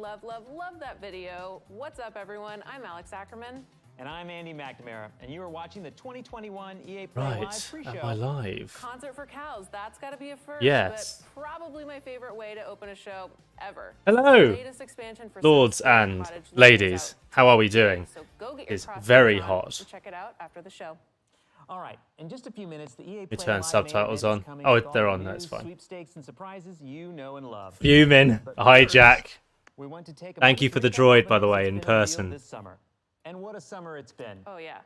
love, love, love that video. What's up, everyone? I'm Alex Ackerman. And I'm Andy McNamara, and you are watching the 2021 EA Play Live pre-show. Am I live? Concert for Cows, that's got to be a first. Yes. But probably my favorite way to open a show ever. Hello, Latest expansion for lords and ladies. How are we doing? So go get your It's crossbow very on hot. and check it out after the show. All right, in just a few minutes, the EA We Play turn Live subtitles main on. event is coming Oh, with all they're the on, news, that's fine. Sweepstakes and surprises you know and love. Fuming. But Hi, first, Jack. we want to take a Thank moment you to for the recap droid, by what the way, has in been revealed person. This summer. And what a summer it's been. Oh, yeah.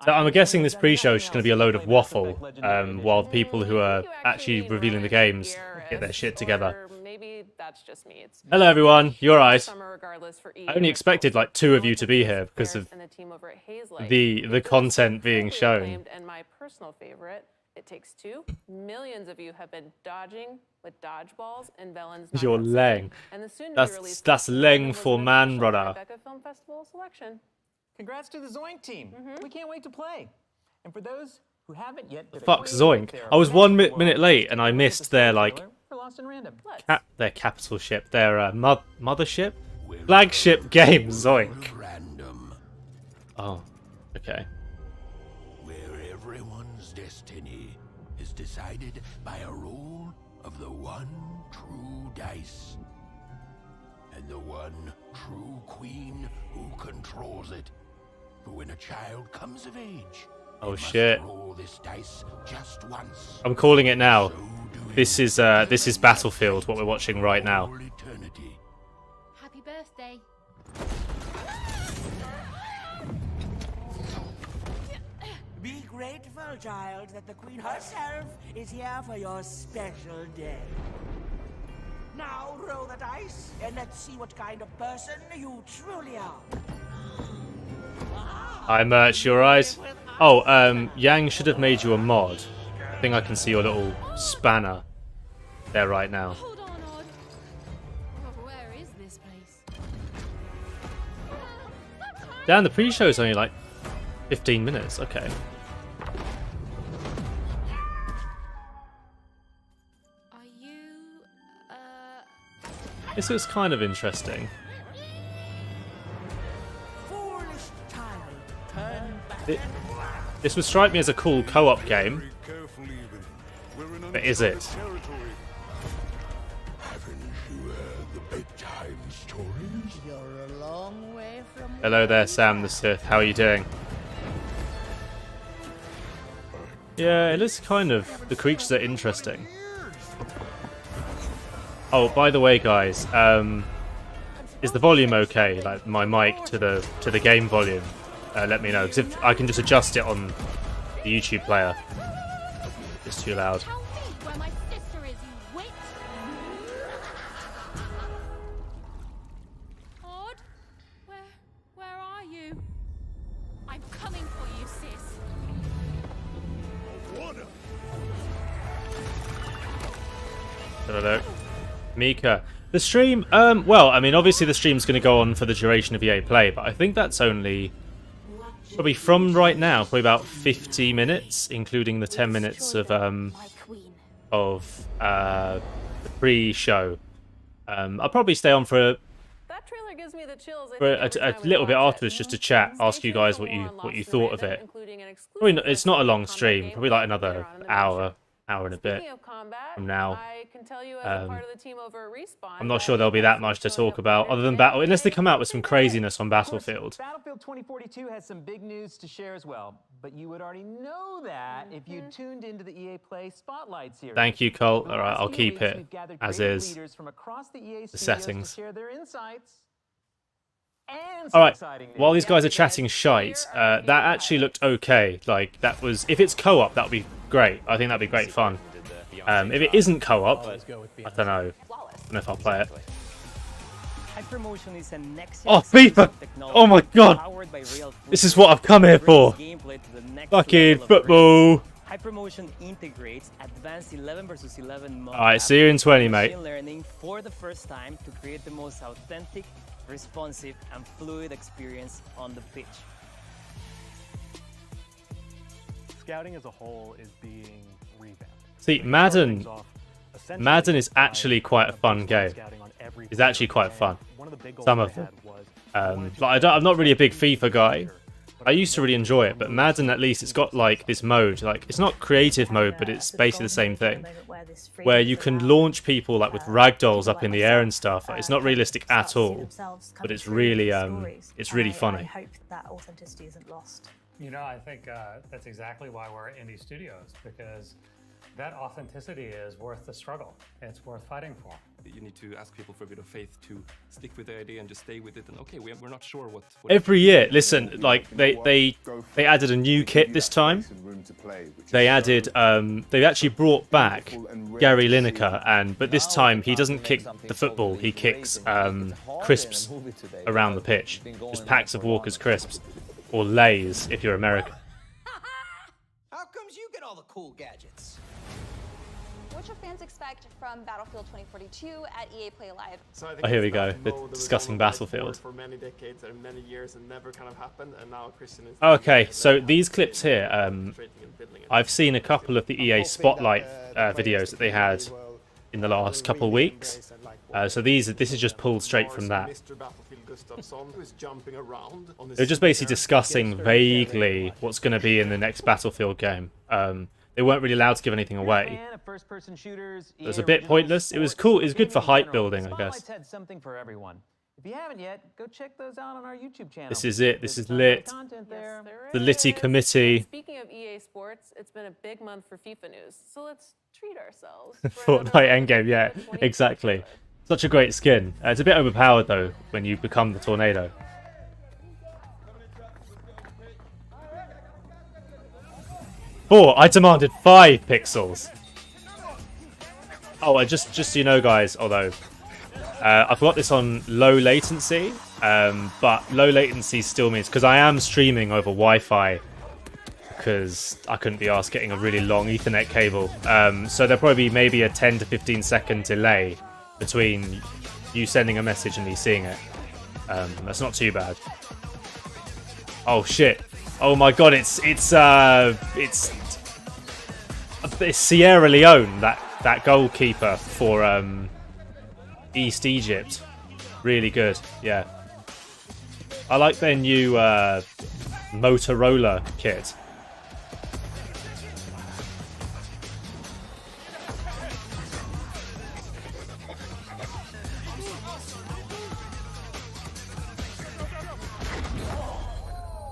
So I'm guessing this pre-show is just going to be a load of waffle, while the people who are actually revealing the games get their shit together. Or maybe that's just me. It's Hello, everyone. You're right. summer regardless for I only expected like 2 of you to be here because of the content being shown. And my personal favorite, It Takes Two. Millions of you have been dodging with dodgeballs and Velen's. You're Leng. That's Leng for man, brother. Film Festival selection. Congrats to the Zoink team. We can't wait to play. And for those who haven't yet, Fuck's Zoink. I was 1 minute late and I missed their like their capital ship, their mothership, flagship game, Zoink. Oh, okay. Where everyone's destiny is decided by a roll of the one true dice. And the one true queen who controls it. For when a child comes of age, Oh shit. roll this dice just once. I'm calling it now. So do This is Battlefield, what we're watching right now. all eternity. Happy birthday. Be grateful, child, that the Queen herself is here for your special day. Now roll the dice, and let's see what kind of person you truly are. Hi Merch, you alright? Oh, Yang should have made you a mod. I think I can see your little spanner there right now. Hold on, Odd. Oh, where is this place? Damn, the pre-show is only like 15 minutes. Okay. Are you, This looks kind of interesting. Foolish child, turn back. This would strike me as a cool co-op game, but is it? Haven't you heard the bedtime stories? You're a long way from Hello there, Sam the Sith. How are you doing? Yeah, it looks kind of... The creatures are interesting. Oh, by the way, guys, is the volume okay? Like my mic to the game volume? Let me know, because if I can just adjust it on the YouTube player. It's too loud. tell me where my sister is, you wit? Odd? Where are you? I'm coming for you, sis. Hello. Mika. The stream, well, I mean, obviously the stream's going to go on for the duration of EA Play, but I think that's only probably from right now, probably about 50 minutes, including the 10 minutes of the pre-show. I'll probably stay on for That trailer gives me the chills. a little bit afterwards just to chat, ask you guys what you thought of it. Probably not, it's not a long stream, probably like another hour and a bit from now. I can tell you as a part of the team over at Respawn, I'm not sure there'll be that much to talk about other than battle, unless they come out with some craziness on Battlefield. Battlefield 2042 has some big news to share as well, but you would already know that if you tuned into the EA Play Spotlight series. Thank you, Colt. Over All the right, last I'll few keep weeks, it we've gathered as creative is. leaders from across the EA The studios settings. to share their insights. And All right, exciting news. while these guys are chatting shite, that actually looked okay. Like, that was... If it's co-op, that would be great. I think that'd be great fun. If it isn't co-op, I don't know. I don't know if I'll play it. Hypermotion is a next Oh, FIFA! Oh my god! This is what I've come here for! Fucking football! Hypermotion integrates advanced 11 versus 11 mode. Alright, see you in 20, mate. Machine learning for the first time to create the most authentic, responsive, and fluid experience on the pitch. Scouting as a whole is being revamped. See, Madden is actually quite a fun game. It's actually quite fun. of the big goals Some I of them. had was Like I'm not really a big FIFA guy. I used to really enjoy it, but Madden at least it's got like this mode, like it's not creative mode, but it's basically the same thing, where you can launch people like with ragdolls up in the air and stuff. Like, it's not realistic at all, but it's really funny. I hope that authenticity isn't lost. You know, I think that's exactly why we're indie studios, because that authenticity is worth the struggle. It's worth fighting for. You need to ask people for a bit of faith to stick with the idea and just stay with it. And okay, we're not sure what Every year, listen, like they added a new kit this time. They added they actually brought back Gary Lineker, but this time he doesn't kick the football, he kicks crisps around the pitch, just packs of Walker's crisps, or Lays if you're American. How comes you get all the cool gadgets? What should fans expect from Battlefield 2042 at EA Play Live? Oh, here we go. They're discussing Battlefield. For many decades and many years and never kind of happened, and now Christian is Okay, so these clips here, I've seen a couple of the EA Spotlight videos that they had in the last couple of weeks. So this is just pulled straight from that. They're just basically discussing vaguely what's going to be in the next Battlefield game. They weren't really allowed to give anything away. It was a bit pointless. It was cool. It was good for hype building, I guess. Had something for everyone. If you haven't yet, go check those out on our YouTube channel. This is it. This is lit. Yes, The Litty Committee. Speaking of EA Sports, it's been a big month for FIFA news, so let's treat ourselves. Fortnite Endgame, yeah, exactly. Such a great skin. It's a bit overpowered though when you become the tornado. I demanded 5 pixels. Oh, just so you know, guys, although I've got this on low latency, but low latency still means, because I am streaming over Wi-Fi, because I couldn't be asked getting a really long Ethernet cable. So there'll probably be maybe a 10 to 15 second delay between you sending a message and me seeing it. That's not too bad. Oh shit! Oh my god! It's Sierra Leone, that goalkeeper for East Egypt. Really good, yeah. I like their new Motorola kit.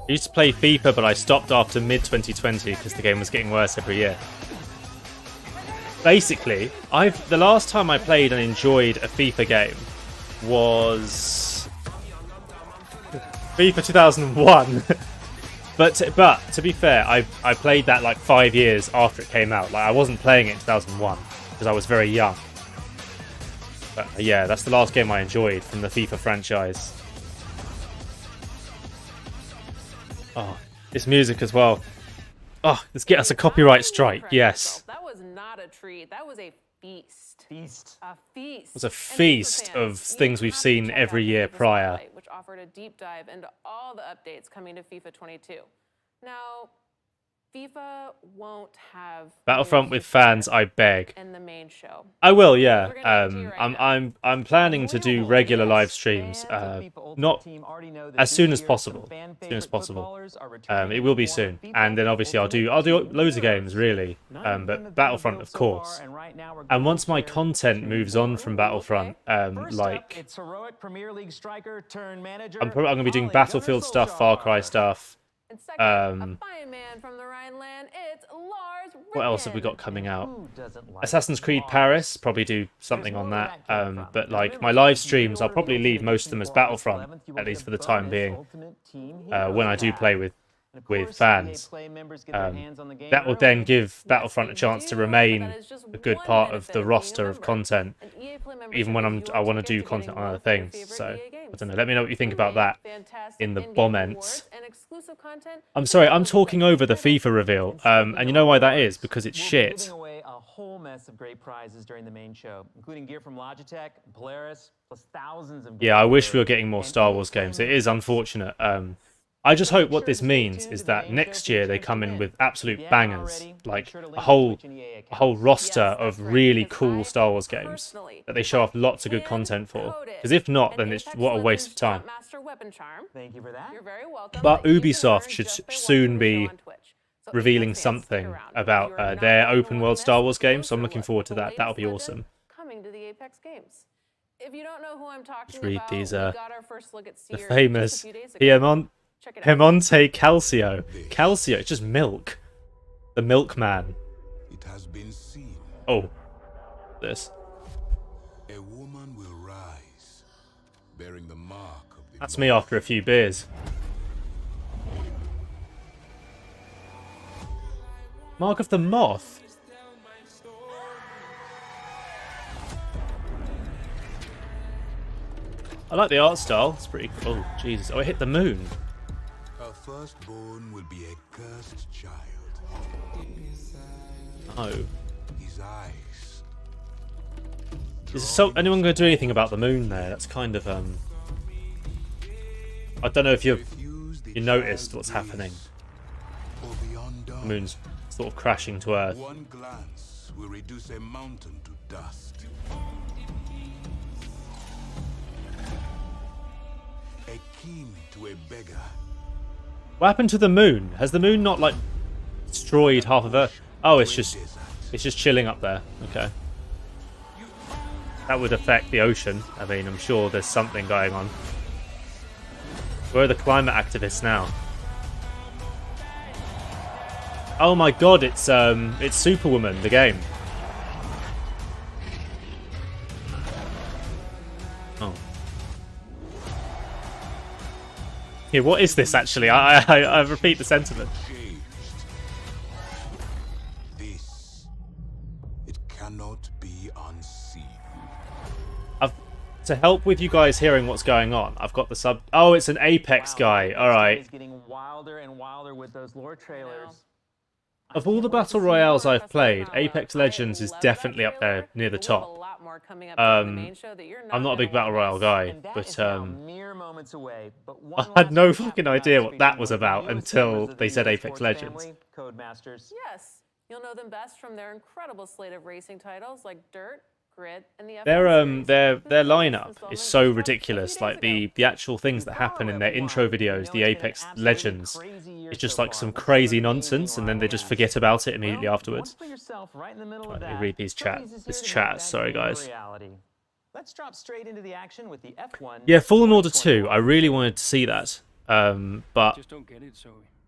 I used to play FIFA, but I stopped after mid-2020 because the game was getting worse every year. Basically, the last time I played and enjoyed a FIFA game was FIFA 2001. but to be fair, I played that like 5 years after it came out. Like I wasn't playing it in 2001 because I was very young. But yeah, that's the last game I enjoyed from the FIFA franchise. Oh, this music as well. Oh, let's get us a copyright strike. Yes. That was not a treat. That was a feast. A feast. It was a feast of things we've seen every year prior. Which offered a deep dive into all the updates coming to FIFA 22. Now, FIFA won't have Battlefront with fans, I beg. in the main show. I will, yeah. I'm planning to do regular live streams, not as soon as possible. It will be soon, and then obviously I'll do loads of games really, but Battlefront of course. And once my content moves on from Battlefront, like I'm gonna be doing Battlefield stuff, Far Cry stuff. And second, a fine man from the Rhineland, it's Lars Ricken. What else have we got coming out? Assassin's Creed Paris, probably do something on that. But like my live streams, I'll probably leave most of them as Battlefront, at least for the time being, when I do play with fans. That will then give Battlefront a chance to remain a good part of the roster of content, even when I want to do content on other things. So I don't know. Let me know what you think about that in the comments. I'm sorry, I'm talking over the FIFA reveal, and you know why that is? Because it's shit. Away a whole mess of great prizes during the main show, including gear from Logitech, Polaris, plus thousands of. Yeah, I wish we were getting more Star Wars games. It is unfortunate. I just hope what this means is that next year they come in with absolute bangers, like a whole roster of really cool Star Wars games that they show off lots of good content for. Because if not, then it's what a waste of time. Thank you for that. You're very welcome. But Ubisoft should soon be revealing something about their open world Star Wars game, so I'm looking forward to that. That'll be awesome. Coming to the Apex Games. If you don't know who I'm talking Just read about, these, we got our first look at the Sears famous just a few days ago. Check it out. Piemonte Calcio. Calcio, it's just milk. The milkman. It has been seen. Oh. This. A woman will rise, bearing the mark of the That's me after a few beers. Mark of the Moth. I like the art style. It's pretty cool. Oh, Jesus. Oh, it hit the moon. Her firstborn will be a cursed child. Oh. His eyes. Is anyone going to do anything about the moon there? That's kind of I don't know if you noticed what's happening. The moon's sort of crashing to Earth. One glance will reduce a mountain to dust. Akin to a beggar. What happened to the moon? Has the moon not like destroyed half of Earth? Oh, it's just chilling up there. Okay. That would affect the ocean. I mean, I'm sure there's something going on. Where are the climate activists now? Oh my god, it's Superwoman, the game. Oh. Yeah, what is this actually? I repeat the sentiment. This, it cannot be unseen. To help with you guys hearing what's going on, I've got the sub. Oh, it's an Apex guy. All right. It's getting wilder and wilder with those lore trailers. Of all the battle royales I've played, Apex Legends is definitely up there near the top. I'm not a big battle royale guy, but I had no fucking idea what that was about until they said Apex Legends. Yes, you'll know them best from their incredible slate of racing titles like Dirt, Grid, and the Their lineup is so ridiculous. Like the actual things that happen in their intro videos, the Apex Legends, it's just like some crazy nonsense, and then they just forget about it immediately afterwards. Right, let me read these this chat. Sorry, guys. Let's drop straight into the action with the F1. Yeah, Fallen Order 2. I really wanted to see that, but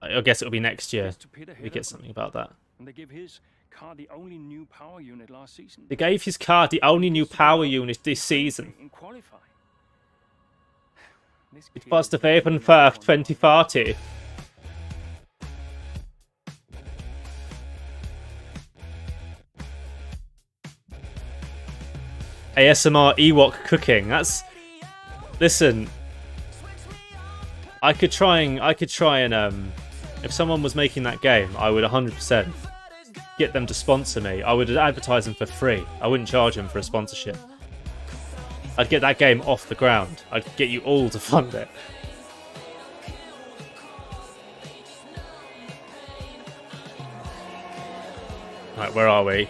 I guess it'll be next year. We get something about that. And they give his car the only new power unit last season. They gave his car the only new power unit this season. It was the 5th 2040. ASMR Ewok cooking. That's listen. I could try and if someone was making that game, I would 100% get them to sponsor me. I would advertise them for free. I wouldn't charge them for a sponsorship. I'd get that game off the ground. I'd get you all to fund it. Right, where are we?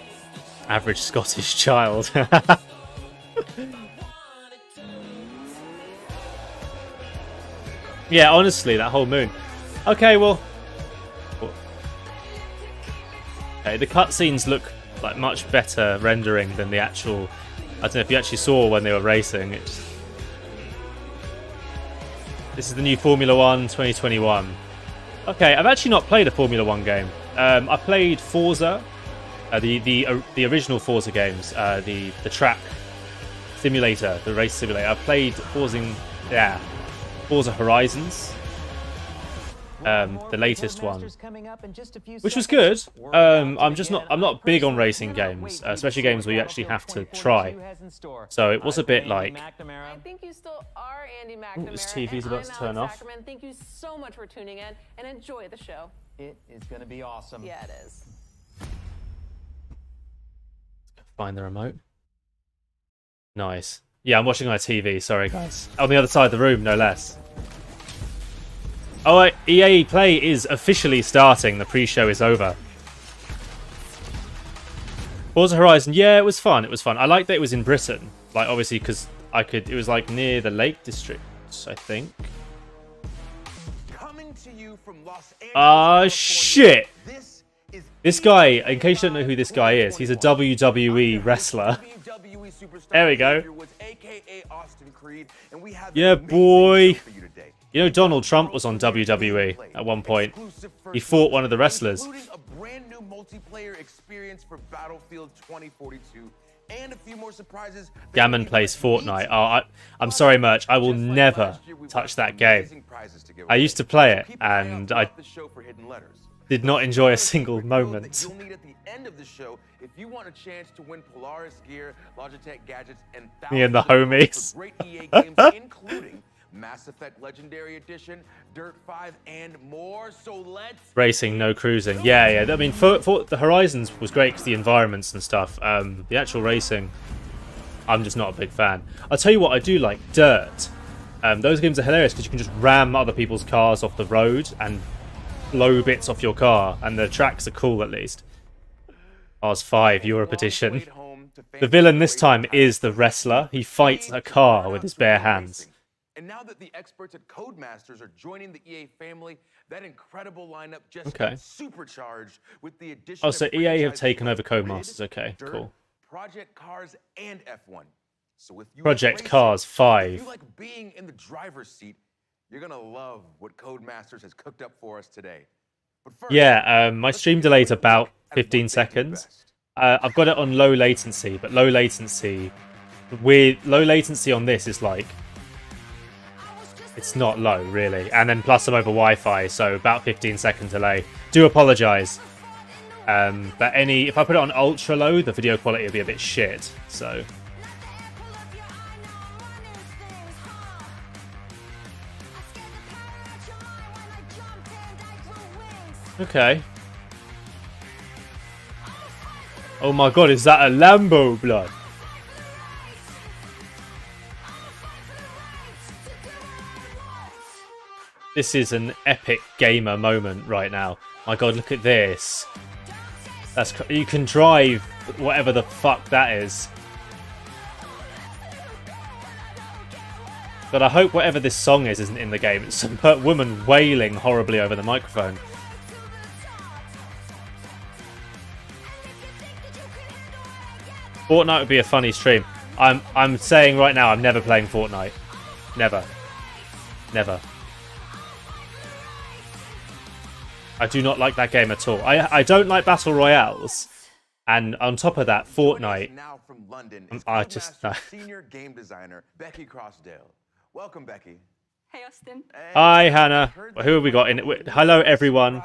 Average Scottish child. Yeah, honestly, that whole moon. Okay, well... Okay, the cutscenes look like much better rendering than the actual... I don't know if you actually saw when they were racing. This is the new Formula 1 2021. Okay, I've actually not played a Formula 1 game. I played Forza, the original Forza games, the track simulator, the race simulator. I played Forza Horizons, the latest one, which was good. I'm not big on racing games, especially games where you actually have to try. So it was a bit like. I think you still are Andy McNamara. This TV's about to turn off. Ackerman. Thank you so much for tuning in and enjoy the show. It is going to be awesome. Yeah, it is. Find the remote. Nice. Yeah, I'm watching on a TV. Sorry, guys. On the other side of the room, no less. Oh, EA Play is officially starting. The pre-show is over. Forza Horizon, yeah, it was fun. It was fun. I liked that it was in Britain. Like, obviously, because it was like near the Lake District, I think. Shit! This guy, in case you don't know who this guy is, he's a WWE wrestler. There we go. Yeah, boy. You know, Donald Trump was on WWE at one point. He fought one of the wrestlers. Multiplayer experience for Battlefield 2042 and a few more surprises. Gammon plays Fortnite. Oh, I'm sorry, Merch. I will never touch that game. I used to play it, and I did not enjoy a single moment. You'll need at the end of the show if you want a chance to win Polaris gear, Logitech gadgets, and Me and the homies. great EA games, including Mass Effect Legendary Edition, Dirt 5, and more. So let's Racing, no cruising. Yeah. I mean, for the Horizons was great because the environments and stuff. The actual racing, I'm just not a big fan. I'll tell you what I do like, Dirt. Those games are hilarious because you can just ram other people's cars off the road and blow bits off your car, and the tracks are cool at least. Rs 5, you're a petition. The villain this time is the wrestler. He fights a car with his bare hands. And now that the experts at Codemasters are joining the EA family, that incredible lineup just Okay. got supercharged with the addition Oh, so of EA have franchises taken over like Grid, Codemasters. Okay, Dirt, cool. Project Cars, and F1. So if you Project like racing, Cars if 5. you like being in the driver's seat, you're gonna love what Codemasters has cooked up for us today. But first, Yeah, my stream delayed about 15 seconds. I've got it on low latency, but low latency on this is like, it's not low really, and then plus I'm over Wi-Fi, so about 15 second delay. Do apologise. But if I put it on ultra low, the video quality will be a bit shit. So. Okay. Oh my god, is that a Lambo, blood? This is an epic gamer moment right now. My god, look at this. You can drive whatever the fuck that is. But I hope whatever this song is isn't in the game. It's some woman wailing horribly over the microphone. Fortnite would be a funny stream. I'm saying right now I'm never playing Fortnite. Never. Never. I do not like that game at all. I don't like Battle Royales. And on top of that, Fortnite. Now from London, I just no. senior game designer Becky Crossdale. Welcome, Becky. Hey, Austin. Hi, Hannah. Who have we got in it? Hello, everyone.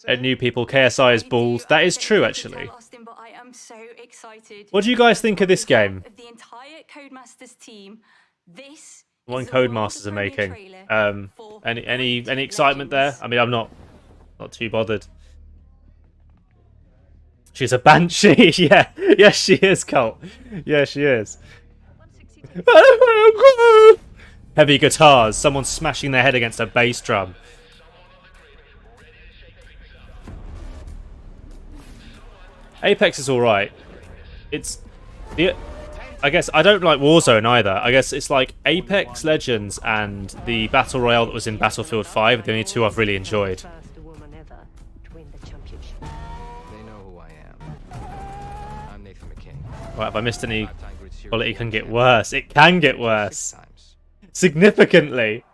New people. KSI is balls. That is true, actually. Austin, but I am so excited. What do you guys think of this game? The entire Codemasters team. This One Codemasters are making. Any excitement there? I mean, I'm not too bothered. She's a banshee. Yeah, yes, she is, Colt. Yeah, she is. Heavy guitars. Someone smashing their head against a bass drum. Apex is all right. I guess I don't like Warzone either. I guess it's like Apex Legends and the Battle Royale that was in Battlefield 5, the only two I've really enjoyed. Right, have I missed any quality? Can get worse. It can get worse. Significantly.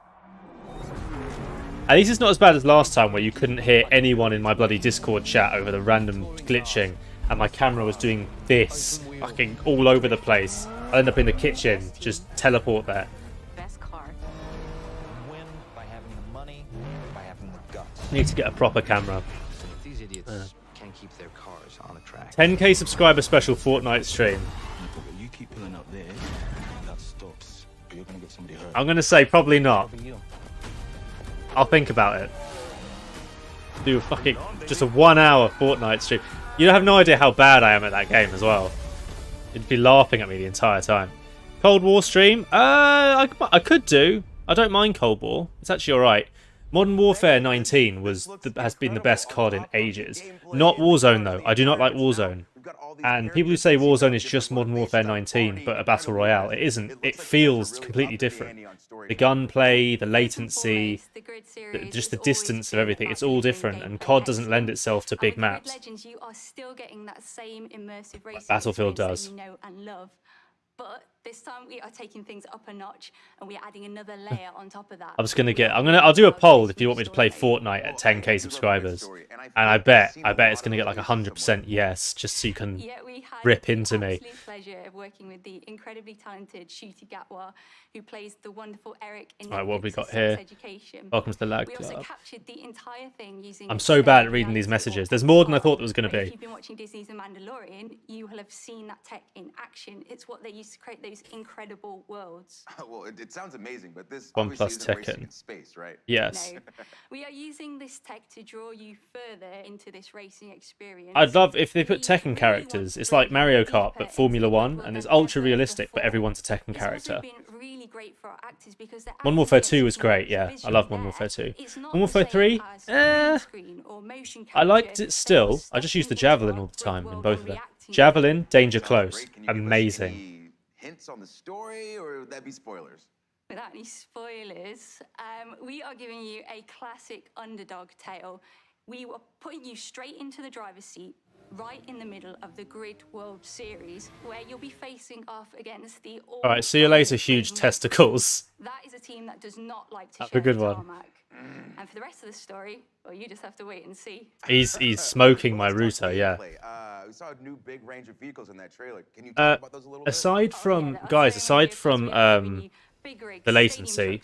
At least it's not as bad as last time where you couldn't hear anyone in my bloody Discord chat over the random glitching and my camera was doing this fucking all over the place. I'll end up in the kitchen, just teleport there. Need to get a proper camera. These idiots can't keep their cars on a track. 10k subscriber special Fortnite stream. You keep pulling up there, that stops. But you're gonna get somebody hurt. I'm gonna say probably not. I'll think about it. Do a fucking just a 1 hour Fortnite stream. You have no idea how bad I am at that game as well. You'd be laughing at me the entire time. Cold War stream? I could do. I don't mind Cold War. It's actually alright. Modern Warfare 19 has been the best COD in ages. Not Warzone though. I do not like Warzone. And people who say Warzone is just Modern Warfare 19 but a battle royale, it isn't. It feels completely different. The gunplay, the latency, just the distance of everything, it's all different. And COD doesn't lend itself to big maps. Legends, you are still getting that same immersive racing Battlefield experience does. that you know and love. But this time we are taking things up a notch and we're adding another layer on top of that. I'll do a poll if you want me to play Fortnite at 10k subscribers. And I bet it's gonna get like 100% yes, just so you can rip into me. Pleasure of working with the incredibly talented Shooty Gatwa, who plays the wonderful Eric in Alright, what have we got here? Education. Welcome to the Lag We also Club. captured the entire thing using I'm so bad at reading these messages. There's more than I thought there was gonna If be. you've been watching Disney's The Mandalorian, you will have seen that tech in action. It's what they used to create those incredible worlds. Well, it sounds amazing, but this One obviously plus isn't racing Tekken. in space, right? Yes. No. We are using this tech to draw you further into this racing experience. I'd love if they put Tekken characters. It's like Mario Kart but Formula 1, and it's ultra realistic, but everyone's a Tekken character. Really great for our actors because they're Modern Warfare 2 was great, yeah. I love Modern Warfare 2. Modern Warfare 3? I liked it still. I just used the Javelin all the time in both of them. Javelin, Danger Close. Amazing. Hints on the story, or would that be spoilers? Without any spoilers, we are giving you a classic underdog tale. We were putting you straight into the driver's seat, right in the middle of the Grid World Series, where you'll be facing off against the Alright, see you later, huge testicles. That is a team that does not like to Have share a good the one. tarmac. And for the rest of the story, well, you just have to wait and see. He's smoking my router, yeah. We saw a new big range of vehicles in that trailer. Can you talk about those a little bit? Aside from the latency,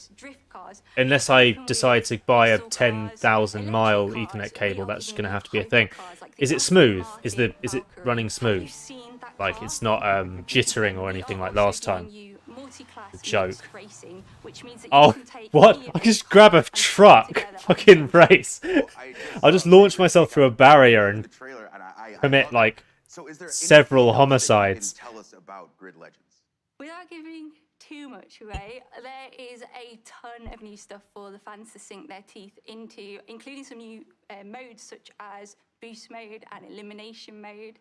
unless I decide to buy a 10,000 mile Ethernet cable, that's going to have to be a thing. Is it smooth? Is it running smooth? Like it's not jittering or anything like last time? Joke. Oh, what? I just grab a truck, fucking race. I'll just launch myself through a barrier and commit like several homicides. Tell us about Grid Legends. Without giving too much away, there is a ton of new stuff for the fans to sink their teeth into, including some new modes such as boost mode and elimination mode.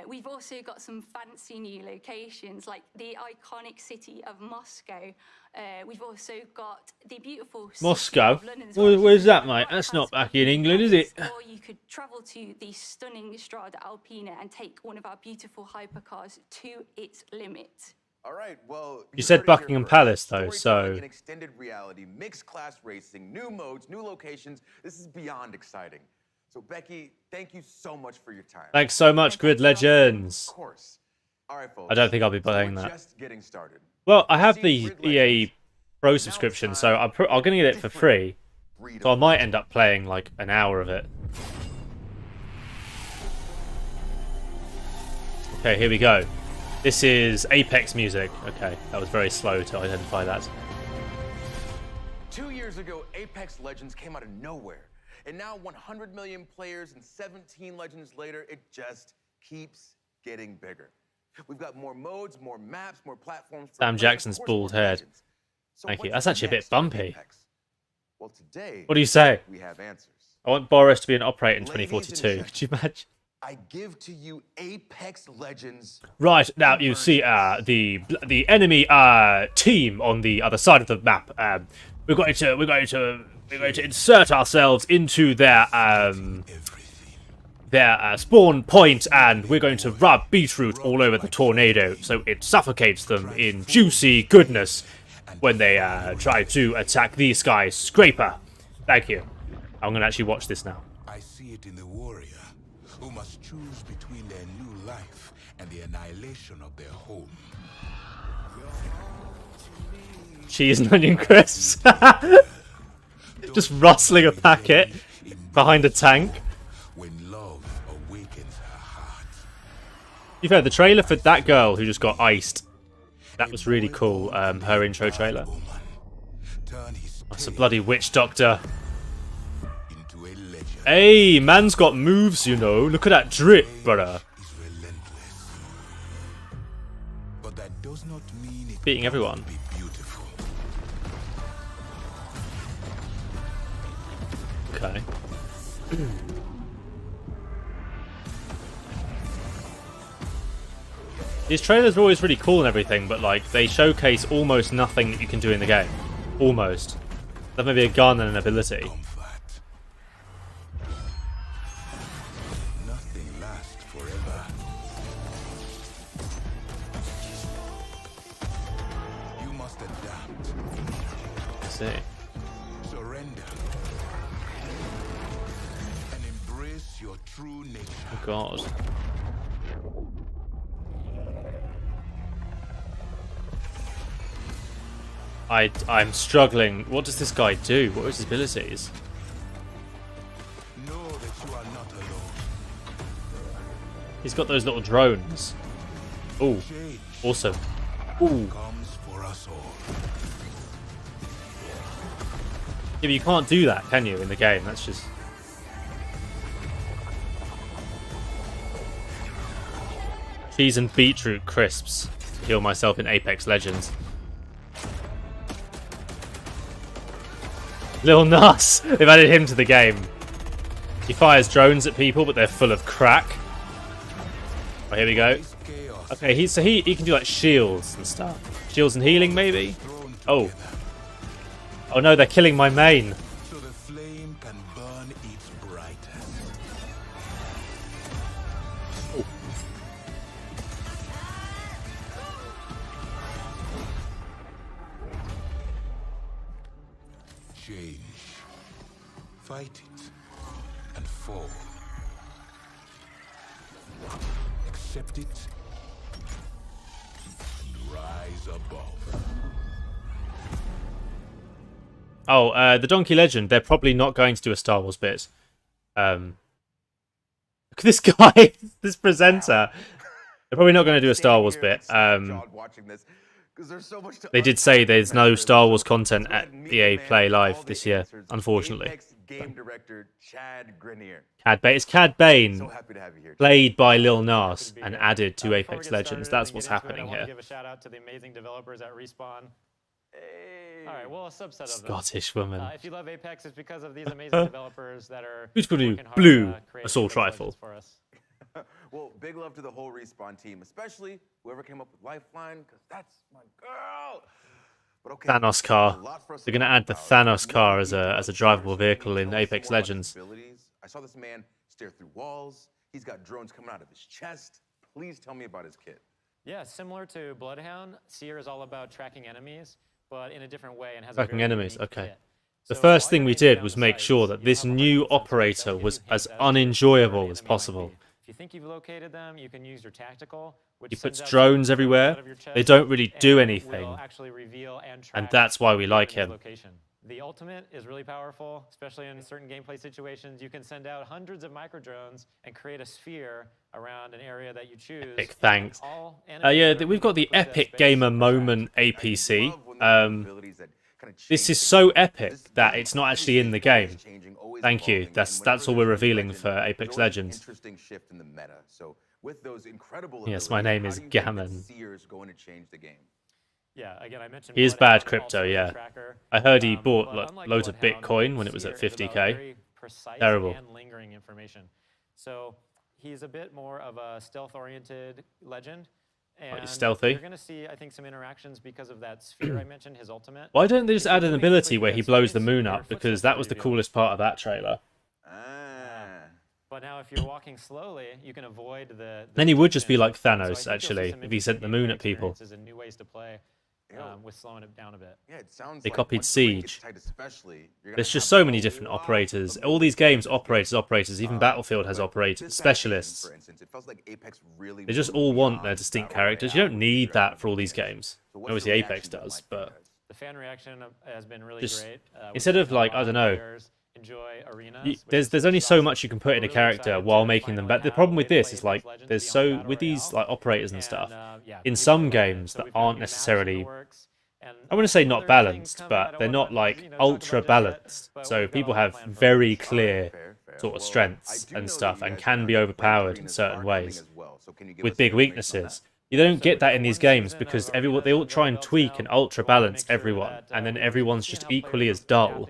We've also got some fancy new locations like the iconic city of Moscow. We've also got the beautiful Moscow? Where's that, mate? That's not back in England, is it? Or you could travel to the stunning Strada Alpina and take one of our beautiful hypercars to its limit. All right, well, You said Buckingham Palace though, so in extended reality, mixed class racing, new modes, new locations. This is beyond exciting. So Becky, thank you so much for your time. thanks so much, Grid Legends. Of course. All right, folks. I don't think I'll be buying we're that. Just getting started. Well, I have the EA Pro subscription, so I'm going to get it for free. So I might end up playing like an hour of it. Okay, here we go. This is Apex music. Okay, that was very slow to identify that. 2 years ago, Apex Legends came out of nowhere. And now 100 million players and 17 Legends later, it just keeps getting bigger. We've got more modes, more maps, more platforms. Sam Jackson's bald head. Thank you. That's actually a bit bumpy. Well, today, What do you say? we have answers. I want Boris to be an operator in 2042. Could you imagine? I give to you Apex Legends. Right, now you see the enemy team on the other side of the map. We're going to insert ourselves into their spawn point, and we're going to rub beetroot all over the tornado so it suffocates them in juicy goodness when they try to attack the skyscraper. Thank you. I'm going to actually watch this now. I see it in the warrior who must choose between their new life and the annihilation of their home. Cheese and onion crisps. Just rustling a packet behind a tank. When love awakens her heart. You've heard the trailer for that girl who just got iced. That was really cool, her intro trailer. That's a bloody witch doctor. Hey, man's got moves, you know. Look at that drip, brother. But that does not mean it Beating everyone. Okay. These trailers are always really cool and everything, but like they showcase almost nothing that you can do in the game. Almost. That may be a gun and an ability. Nothing lasts forever. You must adapt. I see. Surrender. And embrace your true nature. Oh god. I'm struggling. What does this guy do? What are his abilities? Know that you are not alone. He's got those little drones. Ooh, awesome. Ooh. Comes for us all. Yeah, but you can't do that, can you, in the game? That's just... Cheese and beetroot crisps. Heal myself in Apex Legends. Lil Nas! They've added him to the game. He fires drones at people, but they're full of crack. Oh, here we go. Okay, he can do like shields and stuff. Shields and healing, maybe? Oh. Oh no, they're killing my main. So the flame can burn its brightest. Oh. Change. Fight it. And fall. Accept it. And rise above. Oh, the Donkey Legend, they're probably not going to do a Star Wars bit. Look at this guy, this presenter. They're probably not going to do a Star Wars bit. They did say there's no Star Wars content at EA Play Live this year, unfortunately. Game director Chad Grenier. It's Cad Bane, played by Lil Nas, and added to Apex Legends. That's what's happening I want here. to give a shout out to the amazing developers at Respawn. All right, well, a subset of them. Scottish woman. If you love Apex, it's because of these amazing developers that are Who's going to working do hard blue create assault Apex rifle? Legends for us. Well, big love to the whole Respawn team, especially whoever came up with Lifeline, because that's my girl. But okay, Thanos car. They're going to add the Thanos car as a drivable vehicle in Apex Legends. I saw this man stare through walls. He's got drones coming out of his chest. Please tell me about his kit. Yeah, similar to Bloodhound, Seer is all about tracking enemies, but in a different way and has Tracking a very enemies, unique okay. kit. The first thing we did was make sure that this new operator was as unenjoyable as possible. If you think you've located them, you can use your tactical, which He puts sends out drones some everywhere. out of your chest They don't really do and anything. will actually reveal and And track that's why we your like enemy's him. location. The ultimate is really powerful, especially in certain gameplay situations. You can send out hundreds of micro drones and create a sphere around an area that you choose. Epic, thanks. All Yeah, we've got the Epic Gamer Moment APC. This is so epic that it's not actually in the game. Thank you. That's all we're revealing for Apex Legends. Interesting shift in the meta. So with those incredible Yes, my name is abilities, how do you think Gammon. that Seer's going to change the game? Yeah, again, I mentioned He is Bloodhound, bad crypto, also yeah. tracker. I heard he bought But unlike loads of Bloodhound, Bitcoin when it was Seer at is about 50k. very precise Terrible. and lingering information. So he's a bit more of a stealth-oriented legend. And he's stealthy. You're going to see, I think, some interactions because of that sphere I mentioned, his ultimate. Why don't they just add an ability where he blows the moon up? Because that was the coolest part of that trailer. But now if you're walking slowly, you can avoid the Then he would just be like So I Thanos, think you'll see actually, some if he sent the moon at people. experiences and new ways to play with slowing it down a bit. Yeah, it sounds They like copied once the ring gets Siege. tight especially, you're gonna There's just have so many different operators. All these games operate as operators. Even Battlefield has operators, specialists. for instance, it feels like Apex really They just all want their distinct characters. You don't need that for all these games. Obviously Apex does, but The fan reaction has been really just great. instead of like, I don't know, Enjoy arenas. there's only so much you can put in a character while making them better. The problem with this is like there's so with these like operators and stuff in some games that aren't necessarily, I wouldn't say not balanced, but they're not like ultra balanced. So people have very clear sort of strengths and stuff and can be overpowered in certain ways with big weaknesses. You don't get that in these games because they all try and tweak and ultra balance everyone, and then everyone's just equally as dull.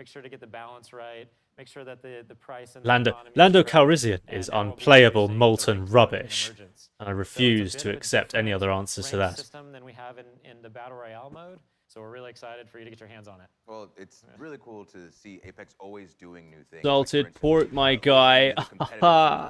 Make sure to get the balance right. Make sure that the price and Lando the Calrissian is unplayable molten rubbish, and I refuse to accept any other answers to that. system than we have in the Battle Royale mode. So we're really excited for you to get your hands on it. Well, it's really cool to see Apex always doing new things. Salted port, my guy.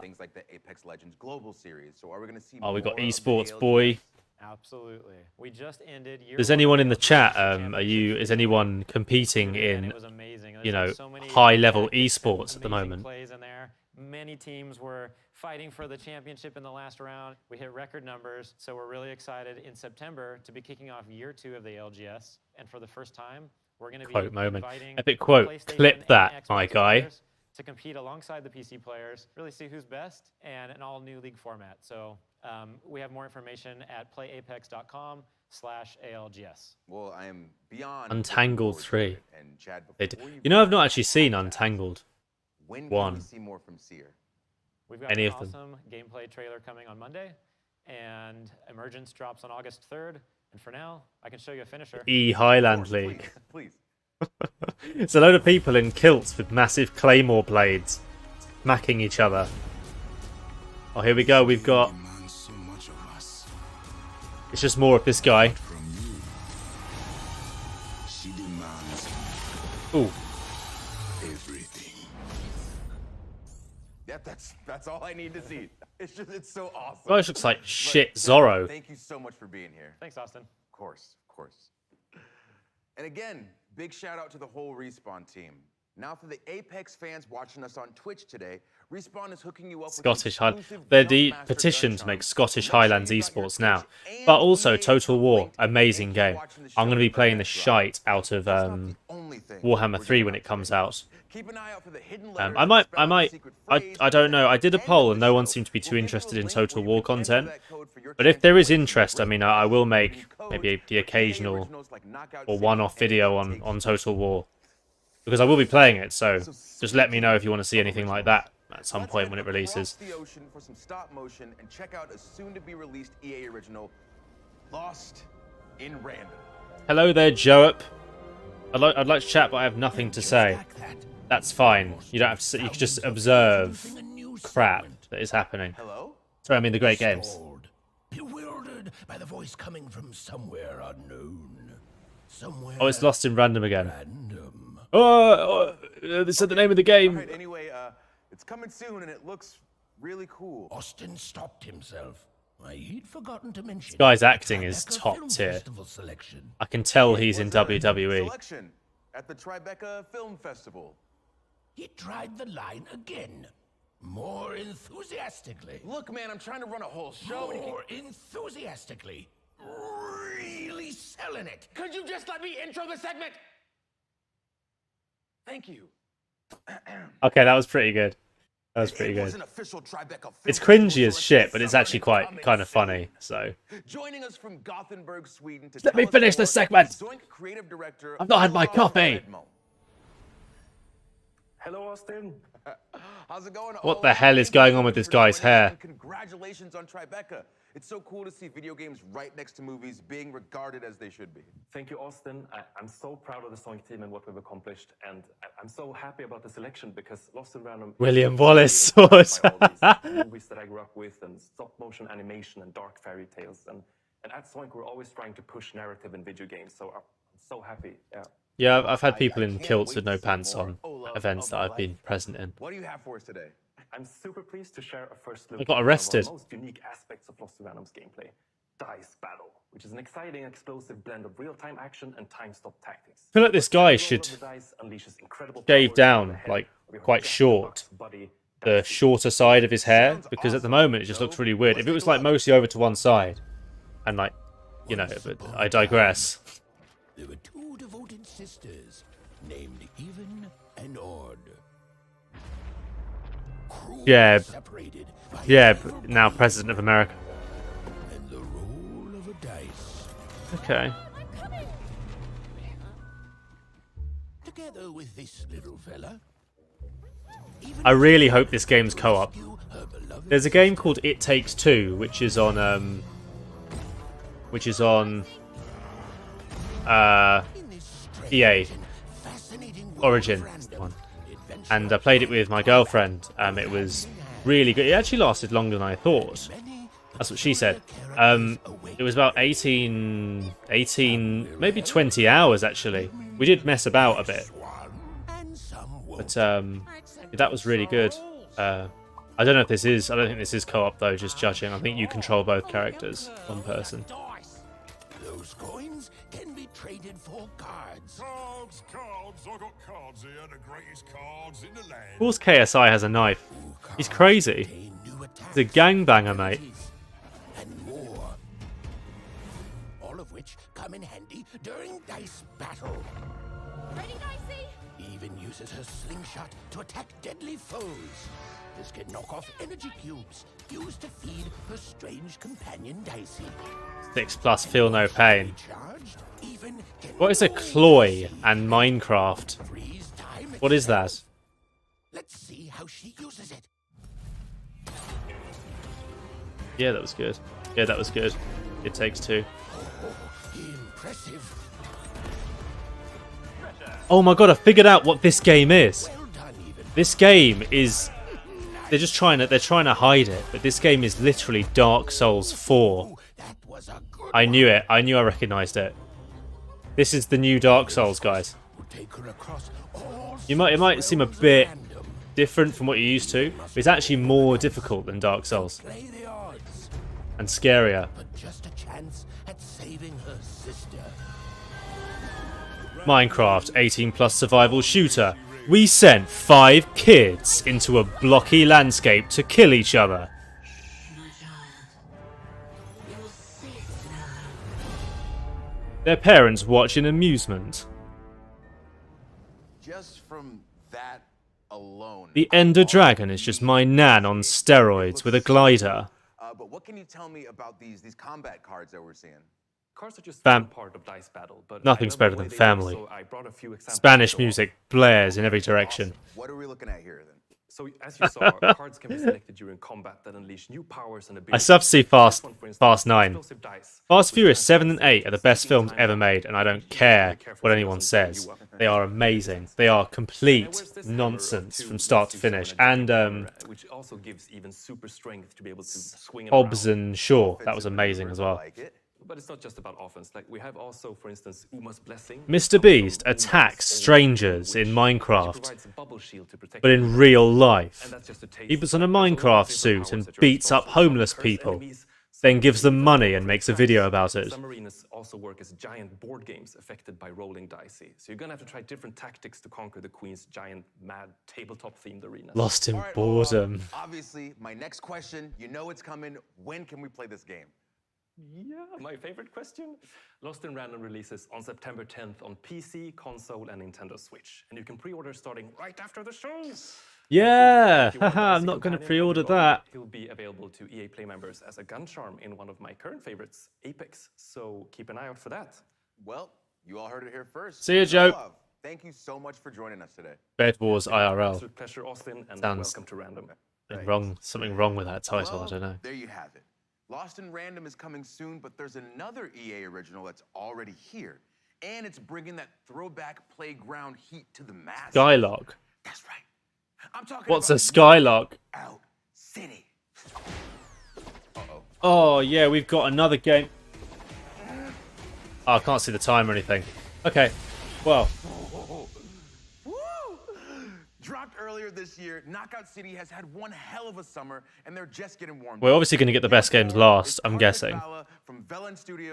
Things like the Apex Legends Global Series. So are we going to see Oh, we got more of esports, the boy. Absolutely. We just ended year Is one anyone in of the chat? Is anyone competing in, it was amazing. you know, There's so many high-level tactics and esports at the amazing moment? Plays in there. Many teams were fighting for the championship in the last round. We hit record numbers, so we're really excited in September to be kicking off year 2 of the LGS. And for the first time, we're going to be Quote moment. inviting Epic quote. PlayStation Clip and that, Xbox my guy. players to compete alongside the PC players, really see who's best, and an all-new league format. So we have more information at playapex.com/ALGS. Well, I am beyond Untangled 3. And Chad, You know, I've not actually seen Untangled when 1. can we see more from Seer? We've got Any an of them. awesome gameplay trailer coming on Monday, and Emergence drops on August 3rd. And for now, I can show you a finisher. Highland League. Please. It's a load of people in kilts with massive claymore blades smacking each other. Oh, here we go. We've got... It's just more of this guy. Ooh. Yep, that's all I need to see. It's so awesome. Gosh, looks like shit But, Zorro. Thank you so much for being here. Thanks, Austin. Of course, of course. And again, big shout out to the whole Respawn team. Now for the Apex fans watching us on Twitch today, Respawn is hooking you up Scottish with Highlands. They're the petition to make Scottish Highlands esports now. But also Total War, amazing game. I'm going to be playing the shite out of Warhammer 3 when it comes out. Keep an eye out for the hidden I don't know. I did a poll and no one seemed to be too interested in Total War content. But if there is interest, I mean, I will make maybe the occasional or one-off video on Total War. Because I will be playing it, so just let me know if you want to see anything like that at some point when it releases. The ocean for some stop motion and check out a soon-to-be-released EA original, Lost in Random. Hello there, Joep. I'd like to chat, but I have nothing to say. That's fine. You don't have to. You can just observe crap that is happening. Hello? Sorry, I mean the great games. Bewildered by the voice coming from somewhere unknown. Somewhere. Oh, it's Lost in Random again. Oh, they said the name of the game. Right, anyway, it's coming soon and it looks really cool. Austin stopped himself. He'd forgotten to mention. This guy's acting is top tier. I can tell he's in WWE. Selection at the Tribeca Film Festival. He tried the line again. More enthusiastically. Look, man, I'm trying to run a whole show. More enthusiastically. Really selling it. Could you just let me intro the segment? Thank you. Okay, that was pretty good. That was pretty good. It's cringy as shit, but it's actually quite kind of funny. So joining us from Gothenburg, Sweden, to let me finish this segment. I've not had my coffee. Hello, Austin. How's it going? What the hell is going on with this guy's hair? Congratulations on Tribeca. It's so cool to see video games right next to movies being regarded as they should be. Thank you, Austin. I'm so proud of the Sonic team and what we've accomplished, and I'm so happy about the selection because Lost in Random. William Wallace sword. Movies that I grew up with, and stop motion animation and dark fairy tales, and at Sonic we're always trying to push narrative in video games. So I'm so happy. Yeah. Yeah, I've had people in kilts with no pants on at events that I've been present in. What do you have for us today? I'm super pleased to share a first look I got at arrested. one of the most unique aspects of Lost in Random's gameplay, Dice Battle, which is an exciting, explosive blend of real-time action and time-stop tactics. I feel like this guy should shave down, like, quite short, the shorter side of his hair, because at the moment it just looks really weird. If it was, like, mostly over to one side, and, like, you know, but I digress. There were two devoted sisters named Even and Odd. Jeb, now President of America. And the roll of a dice. Okay. Together with this little fella. I really hope this game's co-op. There's a game called It Takes Two, which is on EA. Origin is the one. And I played it with my girlfriend. It was really good. It actually lasted longer than I thought. That's what she said. It was about 18, maybe 20 hours, actually. We did mess about a bit. But that was really good. I don't know if this is... I don't think this is co-op, though, just judging. I think you control both characters, one person. Those coins can be traded for cards. Cards. I got cards here, the greatest cards in the land. Of course KSI has a knife. He's crazy. He's a gangbanger, mate. And more. All of which come in handy during dice battle. Ready, Dicey? Even uses her slingshot to attack deadly foes. This can knock off energy cubes used to feed her strange companion Dicey. 6+ feel no pain. What is a cloy and Minecraft? What is that? Let's see how she uses it. Yeah, that was good. Yeah, that was good. It takes two. Impressive. Oh my god, I figured out what this game is. This game is... They're trying to hide it, but this game is literally Dark Souls 4. I knew it. I knew I recognized it. This is the new Dark Souls, guys. It might seem a bit different from what you're used to, but it's actually more difficult than Dark Souls. And scarier. Just a chance at saving her sister. Minecraft 18+ survival shooter. We sent 5 kids into a blocky landscape to kill each other. Their parents watch in amusement. Just from that alone. The Ender Dragon is just my nan on steroids with a glider. But what can you tell me about these combat cards that we're seeing? Cards are just Fam. part of dice battle, but Nothing's better than family. So I brought a few examples Spanish music blares in every direction. What are we looking at here then? So as you saw, cards can be selected during combat that unleash new powers and I abilities. still have to see Fast 9. Explosive dice. Fast Furious 7 and 8 are the best films ever made, and I don't care what anyone says. They are amazing. They are complete nonsense from start to finish. And which also gives even super strength to be able to swing it Hobbs around. and Shaw, that was amazing as well. But it's not just about offense. Like we have also, for instance, Uma's Blessing. Mr. Beast attacks strangers in Minecraft, but in real life. He puts on a Minecraft suit and beats up homeless people, then gives them money and makes a video about it. Some arenas also work as giant board games affected by rolling dicey. So you're gonna have to try different tactics to conquer the Queen's giant, mad, tabletop-themed arena. Lost in boredom. Obviously, my next question, you know it's coming. When can we play this game? Yeah, my favorite question. Lost in Random releases on September 10th on PC, console, and Nintendo Switch. And you can pre-order starting right after the show. Yeah, haha, I'm not going to pre-order that. He'll be available to EA Play members as a gun charm in one of my current favorites, Apex. So keep an eye out for that. Well, you all heard it here first. See you, Joe. Thank you so much for joining us today. Bed Wars IRL. Absolute pleasure, Austin, and Sounds welcome to Random. something wrong with that title, I don't know. There you have it. Lost in Random is coming soon, but there's another EA original that's already here. And it's bringing that throwback playground heat to the masses. Skylock. That's right. I'm talking What's a about Skylock? Out City. Oh, yeah, we've got another game. Oh, I can't see the time or anything. Okay, well. Dropped earlier this year, Knockout City has had one hell of a summer, and they're just getting warmed We're up. obviously going to get the best games last, I'm guessing.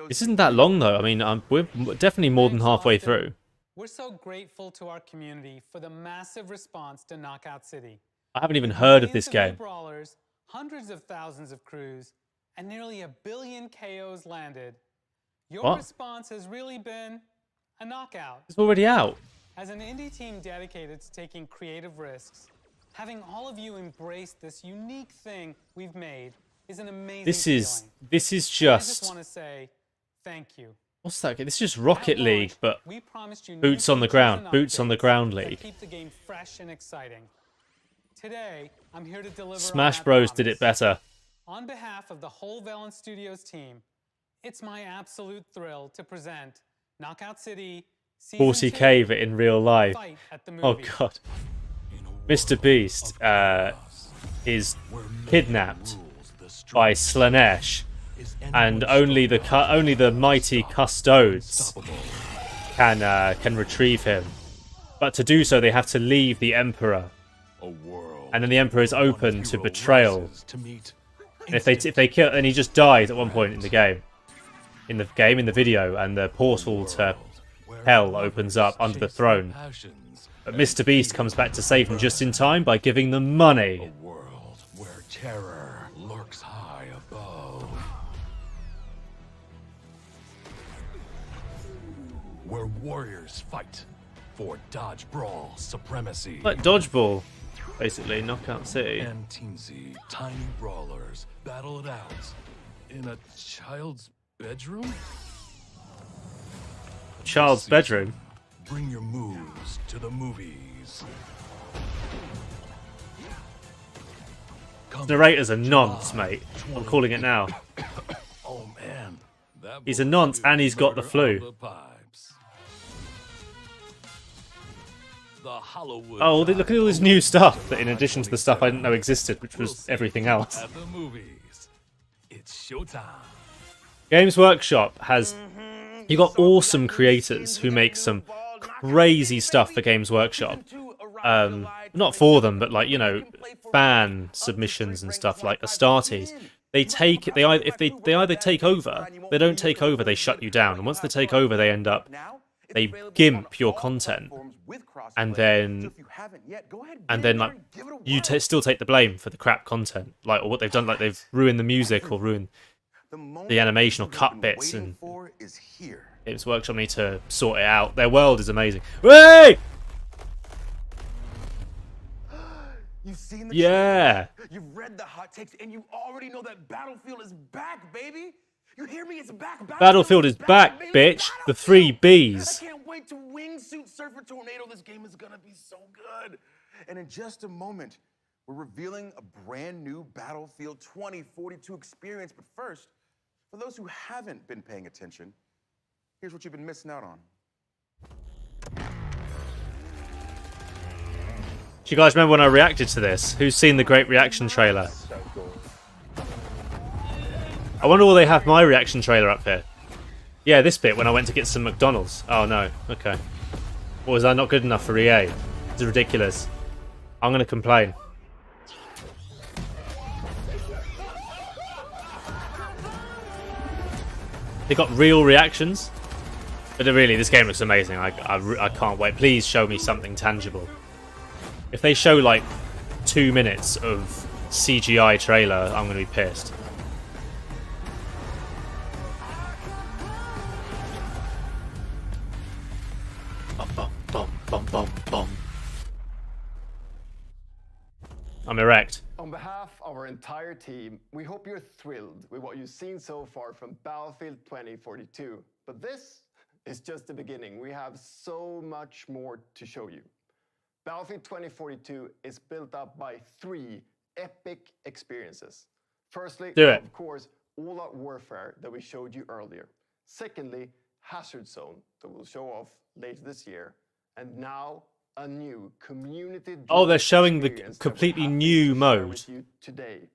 This isn't that long, though. I mean, we're definitely more than halfway through. We're so grateful to our community for the massive response to Knockout City. I haven't even heard of this game. Brawlers, hundreds of thousands of crews, and nearly 1 billion KOs landed. Your response has really been a knockout. It's already out. As an indie team dedicated to taking creative risks, having all of you embrace this unique thing we've made is an amazing feeling. This is I just want to say thank you. what's that game? This is just Rocket League, but boots on the ground. Boots on the ground league. Keep the game fresh and exciting. Today, I'm here to deliver Smash on that Bros did promise. it better. On behalf of the whole Valent Studios team, it's my absolute thrill to present Knockout City 40k but in real life. Oh god. Mr. Beast is kidnapped by Slanesh, and only the mighty custodes can retrieve him. But to do so, they have to leave the Emperor, and then the Emperor is open to betrayal. And if they kill, and he just dies at one point in the game, in the video, and the portal to hell opens up under the throne. But Mr. Beast comes back to save them just in time by giving them money. A world where terror lurks high above. Where warriors fight for dodge brawl supremacy. Like dodgeball, basically, Knockout City. And teensy, tiny brawlers battle it out in a child's bedroom? Child's bedroom? Bring your moves to the movies. Narrator's a nonce, mate. I'm calling it now. Oh man, he's a nonce and he's got the flu. Oh, look at all this new stuff that, in addition to the stuff I didn't know existed, which was everything else. At the movies. It's showtime. Games Workshop has... You got awesome creators who make some crazy stuff for Games Workshop. Not for them, but like, you know, fan submissions and stuff like Astartes. They either take over, they don't take over, they shut you down. And once they take over, they gimp your content. And then like you still take the blame for the crap content, like, or what they've done, like they've ruined the music or ruined the animation or cut bits, and Games Workshop need to sort it out. Their world is amazing. Hey! You've seen the yeah. trailer, you've read the hot takes, and you already know that Battlefield is back, baby. You hear me? It's back. Battlefield is back, bitch. The 3 Bs. I can't wait to wingsuit surf a tornado. This game is gonna be so good. And in just a moment, we're revealing a brand new Battlefield 2042 experience. But first, for those who haven't been paying attention, here's what you've been missing out on. Do you guys remember when I reacted to this? Who's seen the great reaction trailer? I wonder will they have my reaction trailer up here? Yeah, this bit when I went to get some McDonald's. Oh no, okay. Or was that not good enough for EA? It's ridiculous. I'm gonna complain. They got real reactions? But really, this game looks amazing. I can't wait. Please show me something tangible. If they show like 2 minutes of CGI trailer, I'm gonna be pissed. I'm erect. On behalf of our entire team, we hope you're thrilled with what you've seen so far from Battlefield 2042. But this is just the beginning. We have so much more to show you. Battlefield 2042 is built up by 3 epic experiences. Firstly, of course, all-out warfare that we showed you earlier. Secondly, Hazard Zone that we'll show off later this year. And now, a new community. Oh, they're showing the completely new mode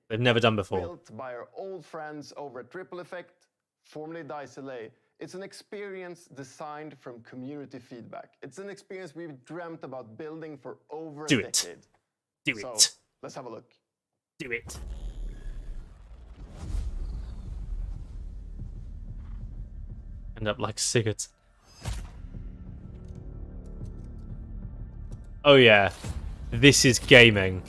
they've never done before. Built by our old friends over at Triple Effect, formerly Dice LA. It's an experience designed from community feedback. It's an experience we've dreamt about building for over a decade. Do it. Let's have a look. Do it. End up like Sigurd. Oh yeah, this is gaming.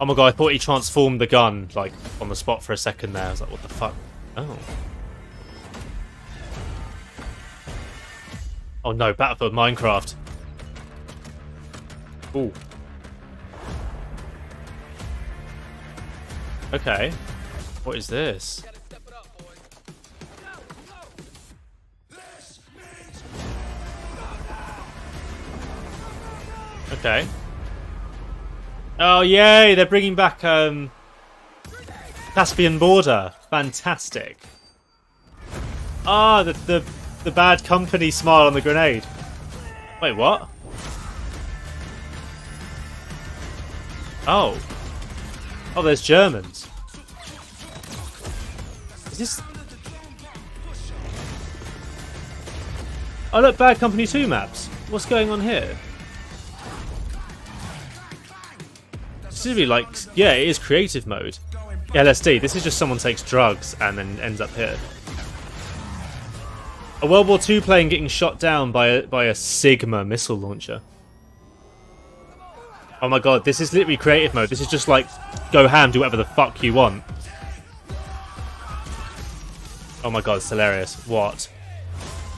Oh my god, I thought he transformed the gun, like, on the spot for a second there. I was like, what the fuck? Oh. Oh no, Battlefield Minecraft. Ooh. Okay. What is this? Okay. Oh yay! They're bringing back Caspian Border. Fantastic. Ah, the The Bad Company smile on the grenade. Wait, what? Oh. Oh, there's Germans. Is this... Oh, look, Bad Company 2 maps. What's going on here? This is really like... Yeah, it is creative mode. LSD. This is just someone takes drugs and then ends up here. A World War II plane getting shot down by a Sigma missile launcher. Oh my god, this is literally creative mode. This is just like, go ham, do whatever the fuck you want. Oh my god, it's hilarious. What?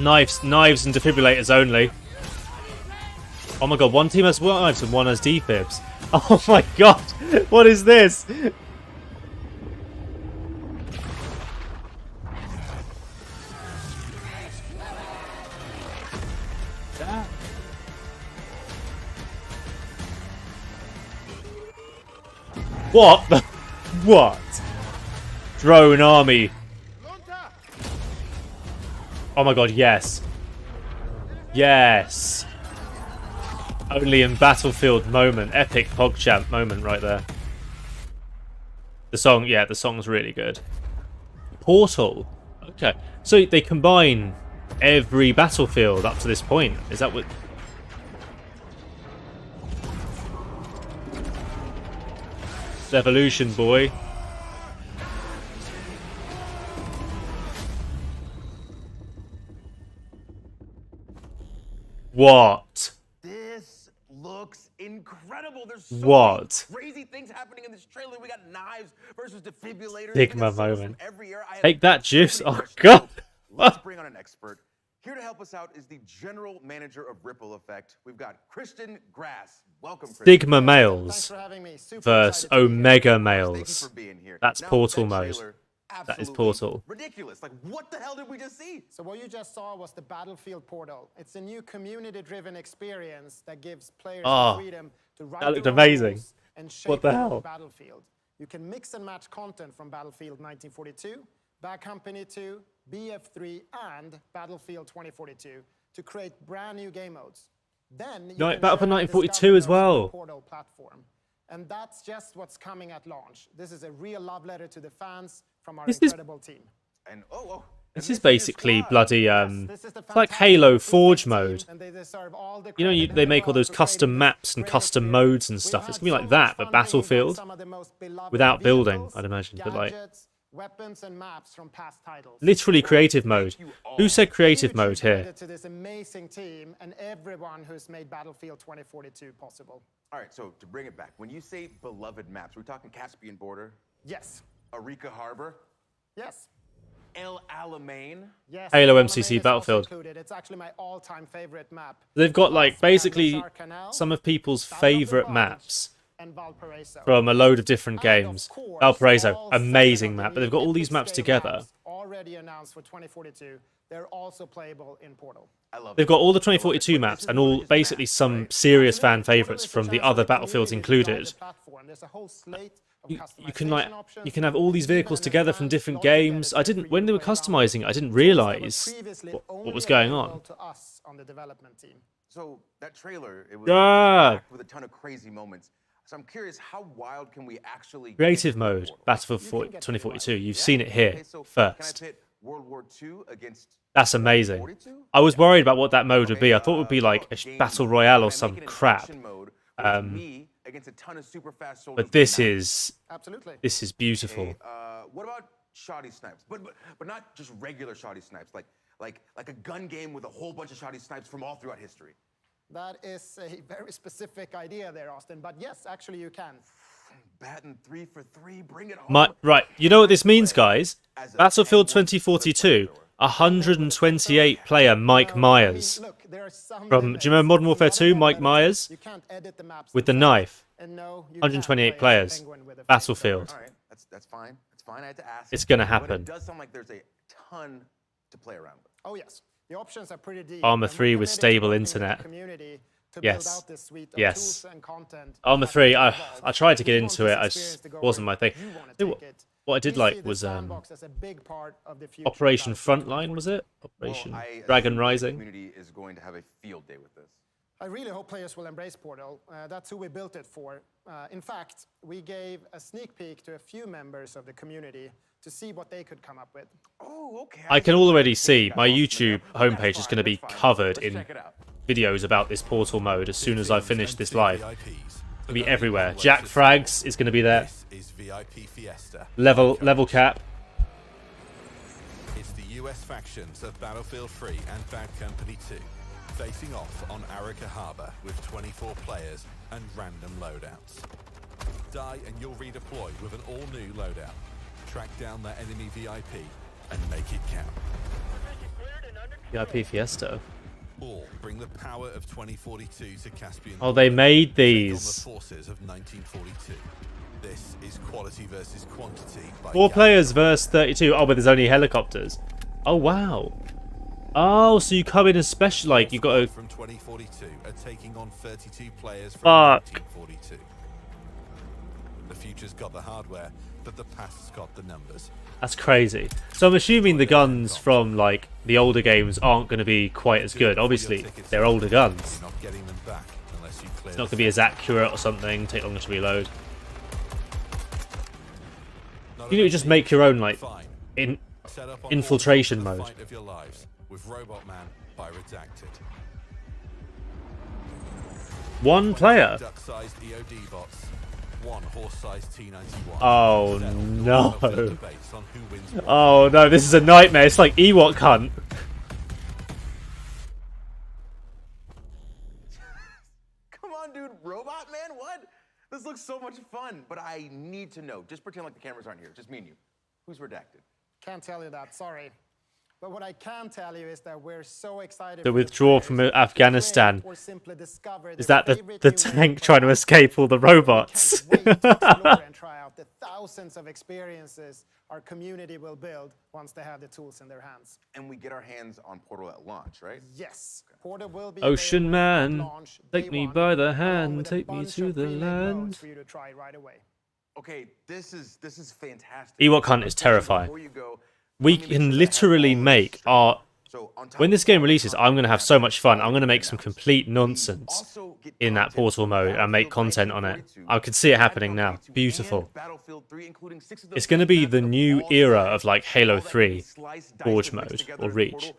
Knives and defibrillators only. Oh my god, one team has knives and one has defibs. Oh my god, what is this? What the... What? Drone army. Oh my god, yes. Yes. Only in Battlefield moment. Epic PogChamp moment right there. The song, yeah, the song's really good. Portal. Okay. So they combine every Battlefield up to this point. Is that what... Evolution, boy. What? This looks incredible. There's so What? many crazy things happening in this trailer. We got knives versus defibrillators. Sigma moment. Take that, Juice. Oh god. Let's bring on an expert. Here to help us out is the general manager of Ripple Effect. We've got Kristen Grass. Welcome, Kristen. Sigma males versus Omega males. That's Portal mode. That is Portal. Ridiculous. Like, what the hell did we just see? So what you just saw was the Battlefield Portal. It's a new community-driven experience that gives players the freedom to write that looked their own amazing. rules and shape What the their own hell? Battlefield. You can mix and match content from Battlefield 1942, Bad Company 2, BF3, and Battlefield 2042 to create brand new game modes. Then you can Battlefield share 1942 as discovery on the well. Portal platform. And that's just what's coming at launch. This is a real love letter to the fans from our incredible team. And This is basically bloody it's like Halo Forge mode. You know, they make all those custom maps and custom modes and stuff. It's gonna be like that, but Battlefield without building, I'd imagine. But like weapons and maps from past titles. literally creative mode. Who said creative mode here? To this amazing team and everyone who's made Battlefield 2042 possible. All right, so to bring it back, when you say beloved maps, we're talking Caspian Border? Yes. Arica Harbor? Yes. El Alamein? Yes. Halo El MCC Alamein is Battlefield. also included. It's actually my all-time favorite map. They've got like basically some of people's favorite maps from a load of different games. Valparaiso, amazing map, but they've got all these maps together. Already announced for 2042. They're also playable in Portal. They've got all the 2042 maps and all basically some serious fan favorites from the other Battlefields included. You can like you can have all these vehicles together from different games. When they were customizing it, I didn't realize what was going on. So that trailer, it was packed with a ton of crazy moments. So I'm curious, how wild can we actually Creative mode, Battlefield 2042. You've seen it here first. World War II against That's amazing. I was worried about what that mode would be. I thought it would be like a battle royale or some crap. But this is beautiful. What about shoddy snipes? But not just regular shoddy snipes, like a gun game with a whole bunch of shoddy snipes from all throughout history. That is a very specific idea there, Austin. But yes, actually you can. Batting 3 for 3, bring it home. Right, you know what this means, guys? Battlefield 2042, 128 player Mike Myers. Do you remember Modern Warfare 2, Mike Myers? With the knife. 128 players. Battlefield. All right, that's fine. That's fine. I had to ask. It's gonna But happen. it does sound like there's a ton to play around with. Oh yes, the options are pretty deep. Arma 3 with stable internet. Yes. Yes. Arma 3, I tried to get into it, it just wasn't my thing. What What I did We like see the was sandbox as a big part of the future of Operation Battlefield Frontline, was it? Operation Well, I Dragon assume the Rising. community is going to have a field day with this. I really hope players will embrace Portal. That's who we built it for. In fact, we gave a sneak peek to a few members of the community to see what they could come up with. Oh, okay. I can already see my YouTube homepage is going to be covered in videos about this Portal mode as soon as I finish this live. It'll be everywhere. Jack Frags is going to be there. Level cap. It's the US factions of Battlefield 3 and Bad Company 2 facing off on Arica Harbor with 24 players and random loadouts. Die and you'll redeploy with an all-new loadout. Track down that enemy VIP and make it count. VIP Fiesta. Or bring the power of 2042 to Caspian. Oh, they made these. On the forces of 1942. This is quality versus quantity. 4 players versus 32. Oh, but there's only helicopters. Oh, wow. Oh, so you come in as special, like you got to. From 2042 are taking on 32 players from Fuck. 1942. The future's got the hardware, but the past's got the numbers. That's crazy. So I'm assuming the guns from like the older games aren't going to be quite as good. Obviously, they're older guns. You're not getting them back unless you clear. It's not going to be as accurate or something. Take longer to reload. You know, just make your own like infiltration mode. Of your lives with Robot Man by Redacted. 1 player. Duck-sized EOD bots, 1 horse-sized T91. Oh no. Oh no, this is a nightmare. It's like Ewok Hunt. Come on, dude. Robot Man? What? This looks so much fun. But I need to know. Just pretend like the cameras aren't here. Just me and you. Who's redacted? Can't tell you that, sorry. But what I can tell you is that we're so excited. The withdrawal from Afghanistan. Or simply discover Is that the tank trying to escape all the robots? and try out the thousands of experiences our community will build once they have the tools in their hands. And we get our hands on Portal at launch, right? Yes. Portal will be Ocean man, launch take me by the hand, take me to the land. for you to try right away. Okay, this is fantastic. Ewok Hunt is terrifying. We can literally make our... When this game releases, I'm going to have so much fun. I'm going to make some complete nonsense in that Portal mode and make content on it. I can see it happening now. Beautiful. It's going to be the new era of like Halo 3 Forge mode or Reach.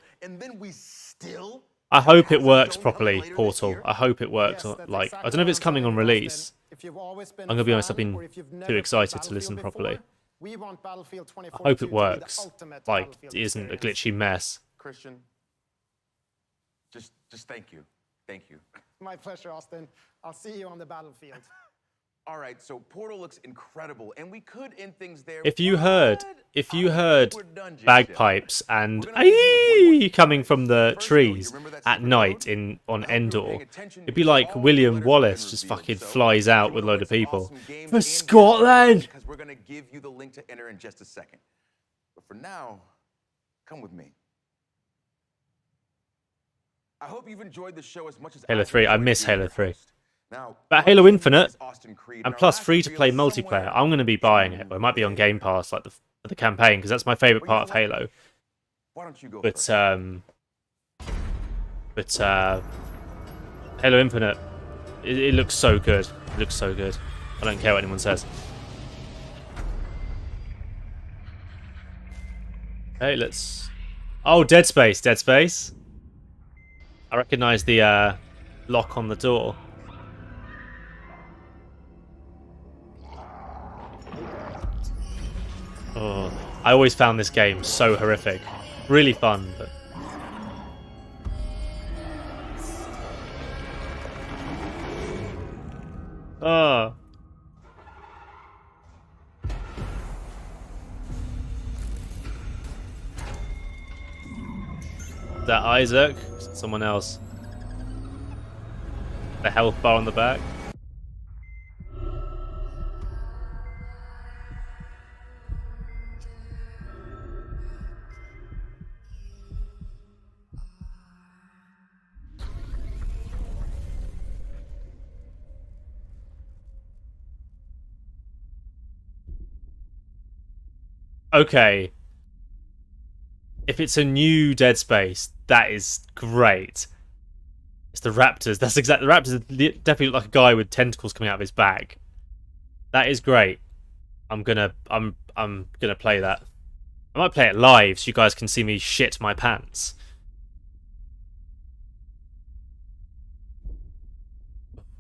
I hope it works properly, Portal. I hope it works. Like, I don't know if it's coming on release. I'm going to be honest, I've been too excited to listen properly. We want Battlefield 2042 I hope it works. to be the ultimate Like, Battlefield it isn't a experience. glitchy mess. Christian, just thank you. Thank you. My pleasure, Austin. I'll see you on the battlefield. All right, so Portal looks incredible, and we could end things there. If you heard bagpipes and "Aye" coming from the trees at night on Endor, it'd be like William Wallace just fucking flies out with a load of people. For Scotland! Because we're going to give you the link to enter in just a second. But for now, come with me. I hope you've enjoyed the show as much as Halo 3, I miss Halo 3. Now, But Halo Infinite, and plus free-to-play multiplayer, I'm going to be buying it. Or it might be on Game Pass, like the campaign, because that's my favourite part of Halo. Why don't you go But first? Halo Infinite, it looks so good. It looks so good. I don't care what anyone says. Okay, let's... Oh, Dead Space, Dead Space. I recognise the lock on the door. Oh, I always found this game so horrific. Really fun, but... Oh. Is that Isaac? Someone else. The health bar on the back. okay, if it's a new Dead Space, that is great. It's the Raptors. That's exactly, the Raptors definitely look like a guy with tentacles coming out of his bag. That is great. I'm gonna play that. I might play it live so you guys can see me shit my pants.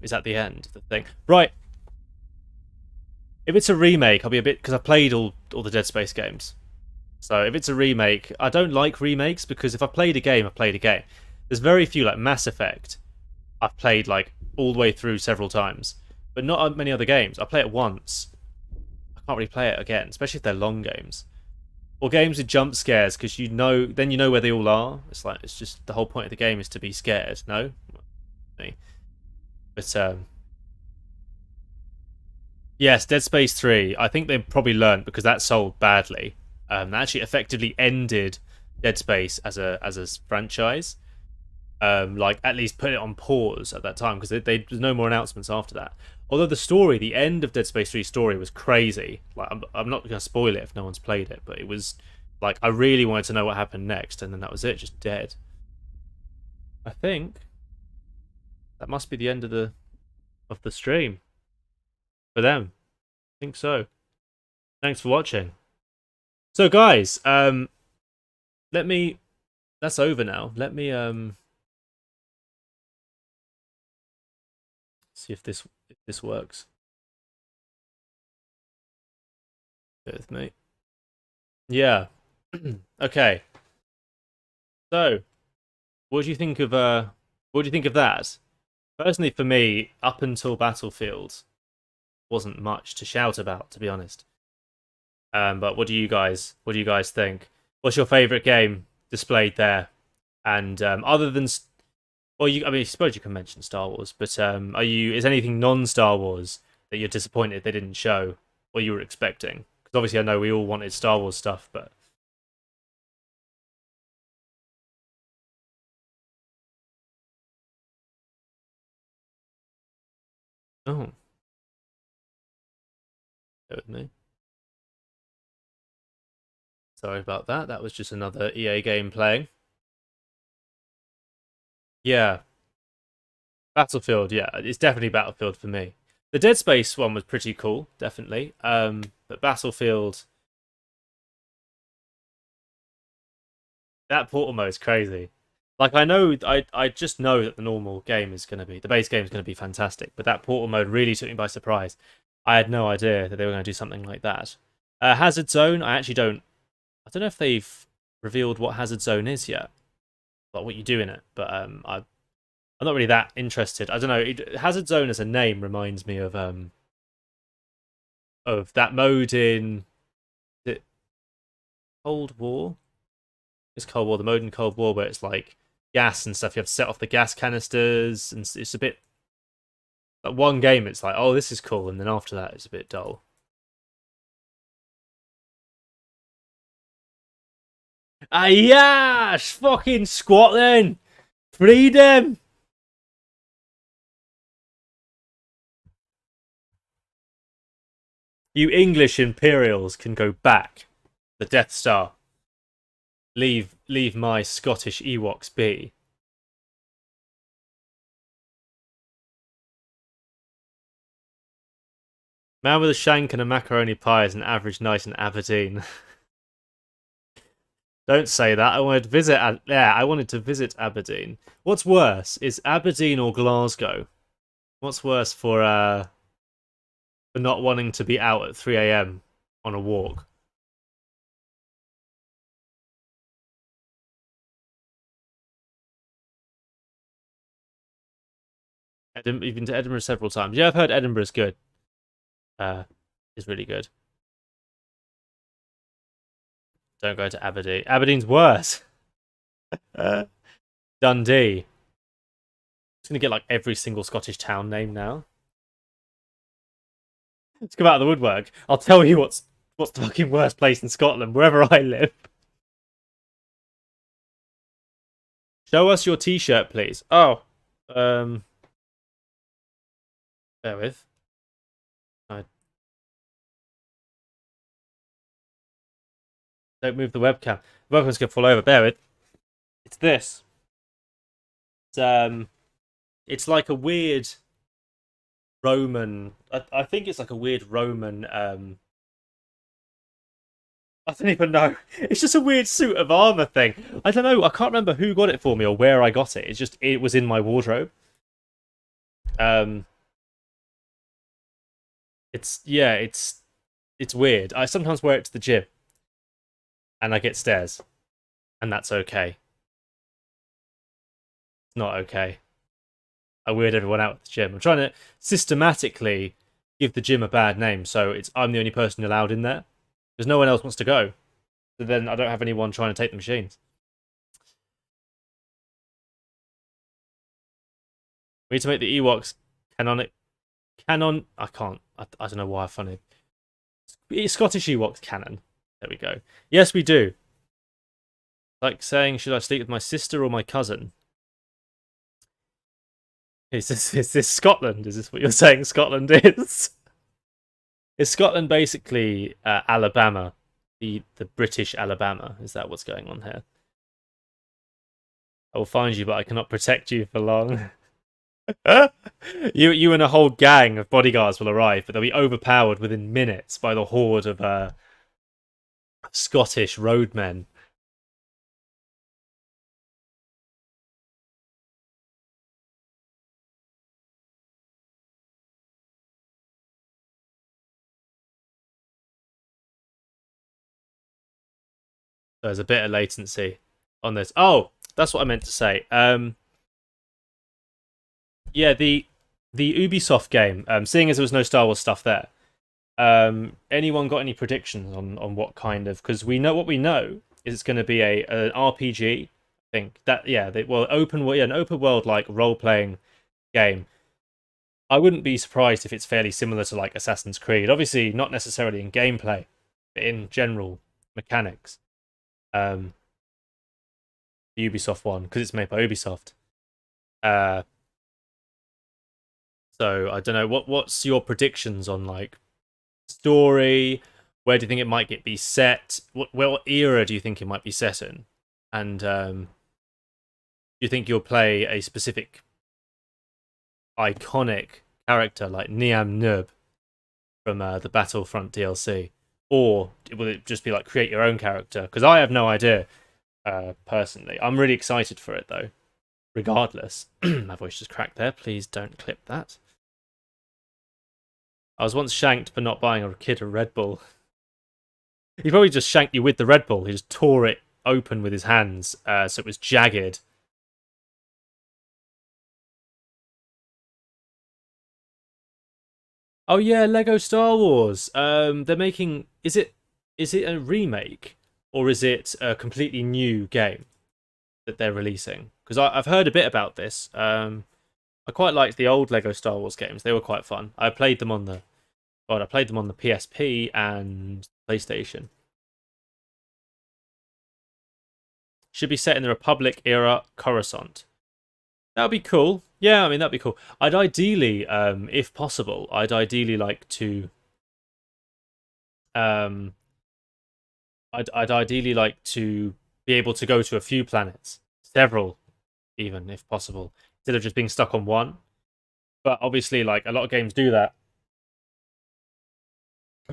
Is that the end of the thing? Right. If it's a remake, I'll be a bit, because I've played all the Dead Space games. So if it's a remake, I don't like remakes because if I played a game, I've played a game. There's very few, like Mass Effect, I've played like all the way through several times, but not many other games. I play it once. I can't really play it again, especially if they're long games. Or games with jump scares, because then you know where they all are. It's just the whole point of the game is to be scared, no? But yes, Dead Space 3, I think they probably learned because that sold badly. That actually effectively ended Dead Space as a franchise. Like at least put it on pause at that time because there's no more announcements after that. Although the end of Dead Space 3 story was crazy. Like I'm not going to spoil it if no one's played it, but it was like I really wanted to know what happened next, and then that was it, just dead. I think that must be the end of the stream for them. I think so. Thanks for watching. So guys, that's over now. Let me see if this works. Bear with me. Yeah. Okay. So, what do you think of that? Personally, for me, up until Battlefield, wasn't much to shout about, to be honest. But what do you guys think? What's your favourite game displayed there? And other than, well, I suppose you can mention Star Wars, but is anything non-Star Wars that you're disappointed they didn't show, or you were expecting? Because obviously I know we all wanted Star Wars stuff, but oh, bear with me. Sorry about that. That was just another EA game playing. Yeah. Battlefield, yeah. It's definitely Battlefield for me. The Dead Space one was pretty cool, definitely. But Battlefield... That portal mode is crazy. Like, I just know that the normal game is going to be... The base game is going to be fantastic, but that portal mode really took me by surprise. I had no idea that they were going to do something like that. Hazard Zone, I don't know if they've revealed what Hazard Zone is yet, like what you do in it. But I'm not really that interested. I don't know. Hazard Zone as a name reminds me of that mode in Cold War. It's Cold War. The mode in Cold War where it's like gas and stuff. You have to set off the gas canisters, and it's a bit. Like one game, it's like, oh, this is cool, and then after that, it's a bit dull. Ah, yeah! Fucking squat then! Freedom! You English Imperials can go back. The Death Star. Leave my Scottish Ewoks be. Man with a shank and a macaroni pie is an average night in Aberdeen. Don't say that. I wanted to visit Aberdeen. What's worse, is Aberdeen or Glasgow? What's worse for not wanting to be out at 3 AM on a walk? You've been to Edinburgh several times. Yeah, I've heard Edinburgh's good. Is really good. Don't go to Aberdeen. Aberdeen's worse. Dundee. It's gonna get like every single Scottish town name now. Let's come out of the woodwork. I'll tell you what's the fucking worst place in Scotland, wherever I live. Show us your t-shirt, please. Oh. Bear with. Don't move the webcam. The webcam's gonna fall over. Bear with. It's this. It's like a weird Roman. I think it's like a weird Roman. I don't even know. It's just a weird suit of armor thing. I don't know. I can't remember who got it for me or where I got it. It's just it was in my wardrobe. It's weird. I sometimes wear it to the gym, and I get stares, and that's okay. It's not okay. I weird everyone out at the gym. I'm trying to systematically give the gym a bad name, so I'm the only person allowed in there. Because no one else wants to go. So then I don't have anyone trying to take the machines. We need to make the Ewoks canonic. I can't. I don't know why I funny. Scottish Ewoks canon. There we go. Yes, we do. Like saying, should I sleep with my sister or my cousin? Is this Scotland? Is this what you're saying Scotland is? Is Scotland basically Alabama? The British Alabama? Is that what's going on here? I will find you, but I cannot protect you for long. You and a whole gang of bodyguards will arrive, but they'll be overpowered within minutes by the horde of Scottish roadmen. There's a bit of latency on this. Oh, that's what I meant to say. Yeah, the Ubisoft game. Seeing as there was no Star Wars stuff there, anyone got any predictions on what kind of? Because we know what we know is it's going to be an RPG. I think that an open world like role playing game. I wouldn't be surprised if it's fairly similar to like Assassin's Creed. Obviously, not necessarily in gameplay, but in general mechanics. The Ubisoft one, because it's made by Ubisoft. So I don't know what's your predictions on like story? Where do you think it might be set? What era do you think it might be set in? And do you think you'll play a specific iconic character like Niam Nub from the Battlefront DLC? Or will it just be like create your own character? Because I have no idea, personally. I'm really excited for it, though. Regardless. My voice just cracked there. Please don't clip that. I was once shanked for not buying a kid a Red Bull. He probably just shanked you with the Red Bull. He just tore it open with his hands, so it was jagged. Oh yeah, Lego Star Wars. They're making. Is it a remake or is it a completely new game that they're releasing? Because I've heard a bit about this. I quite liked the old Lego Star Wars games. They were quite fun. I played them on the PSP and PlayStation. Should be set in the Republic era Coruscant. That would be cool. Yeah, I mean, that'd be cool. I'd ideally, if possible, like to... I'd ideally like to be able to go to a few planets. Several, even, if possible. Instead of just being stuck on one. But obviously, like, a lot of games do that.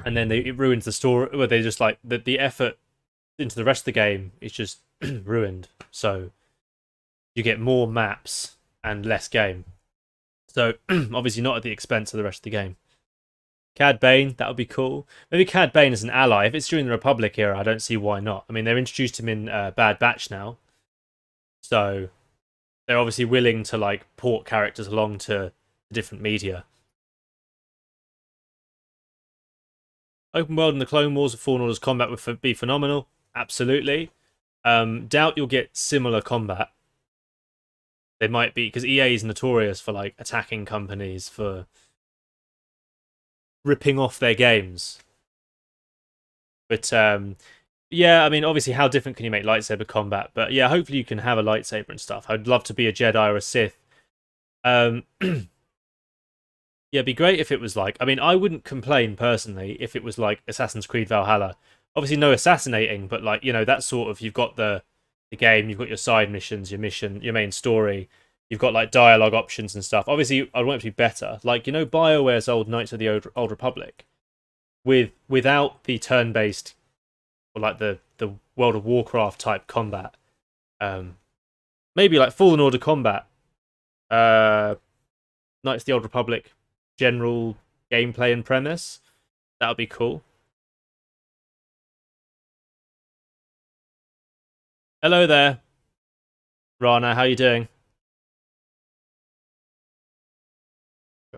And then it ruins the story. Where they just, like, the effort into the rest of the game is just ruined. So, you get more maps and less game. So, obviously not at the expense of the rest of the game. Cad Bane, that would be cool. Maybe Cad Bane as an ally. If it's during the Republic era, I don't see why not. I mean, they've introduced him in Bad Batch now. So, they're obviously willing to, like, port characters along to different media. Open world in the Clone Wars of Fallen Order's combat would be phenomenal. Absolutely. Doubt you'll get similar combat. They might be, because EA is notorious for like attacking companies for ripping off their games. But yeah, I mean, obviously, how different can you make lightsaber combat? But yeah, hopefully you can have a lightsaber and stuff. I'd love to be a Jedi or a Sith. Yeah, it'd be great if it was like... I mean, I wouldn't complain, personally, if it was like Assassin's Creed Valhalla, Obviously, no assassinating, but like, you know, that sort of, you've got the game, you've got your side missions, your main story, you've got like dialogue options and stuff. Obviously, I'd want it to be better. Like, you know, BioWare's old Knights of the Old Republic, without the turn-based, or like the World of Warcraft type combat. Maybe like Fallen Order combat, Knights of the Old Republic, general gameplay and premise. That would be cool. Hello there, Rana. How you doing?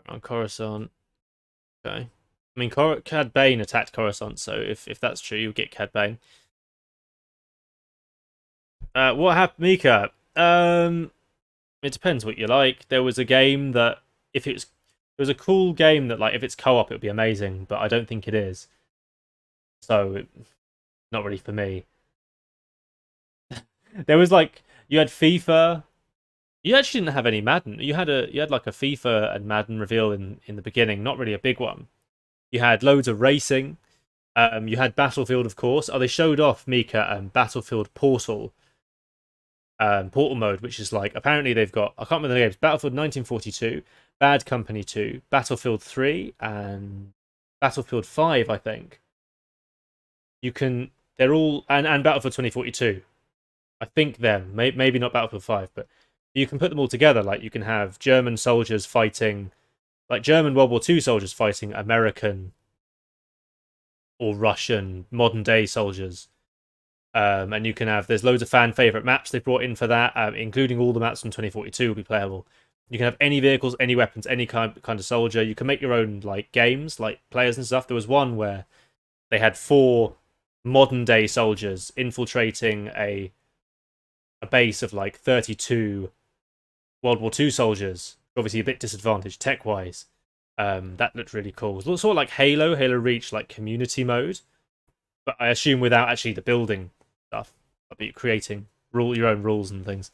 On Coruscant. Okay. I mean, Cad Bane attacked Coruscant, so if that's true, you'll get Cad Bane. What happened, Mika? It depends what you like. There was a game that, if it was a cool game that, like, if it's co-op, it would be amazing, but I don't think it is. So, not really for me. There was like, you had FIFA. You actually didn't have any Madden. You had like a FIFA and Madden reveal in the beginning, not really a big one. You had loads of racing. You had Battlefield, of course. Oh, they showed off, Mika, Battlefield Portal. Portal mode, which is like, apparently they've got, I can't remember the names, Battlefield 1942, Bad Company 2, Battlefield 3, and Battlefield 5, I think. They're all, and Battlefield 2042. I think them, maybe not Battlefield 5, but you can put them all together. Like, you can have German soldiers fighting, like German World War II soldiers fighting American or Russian modern day soldiers. And you can have, there's loads of fan favorite maps they brought in for that, including all the maps from 2042 will be playable. You can have any vehicles, any weapons, any kind of soldier. You can make your own like games, like players and stuff. There was one where they had 4 modern day soldiers infiltrating a base of like 32 World War II soldiers, obviously a bit disadvantaged tech wise. That looked really cool. It was sort of like Halo Reach, like community mode, but I assume without actually the building stuff, but you're creating your own rules and things.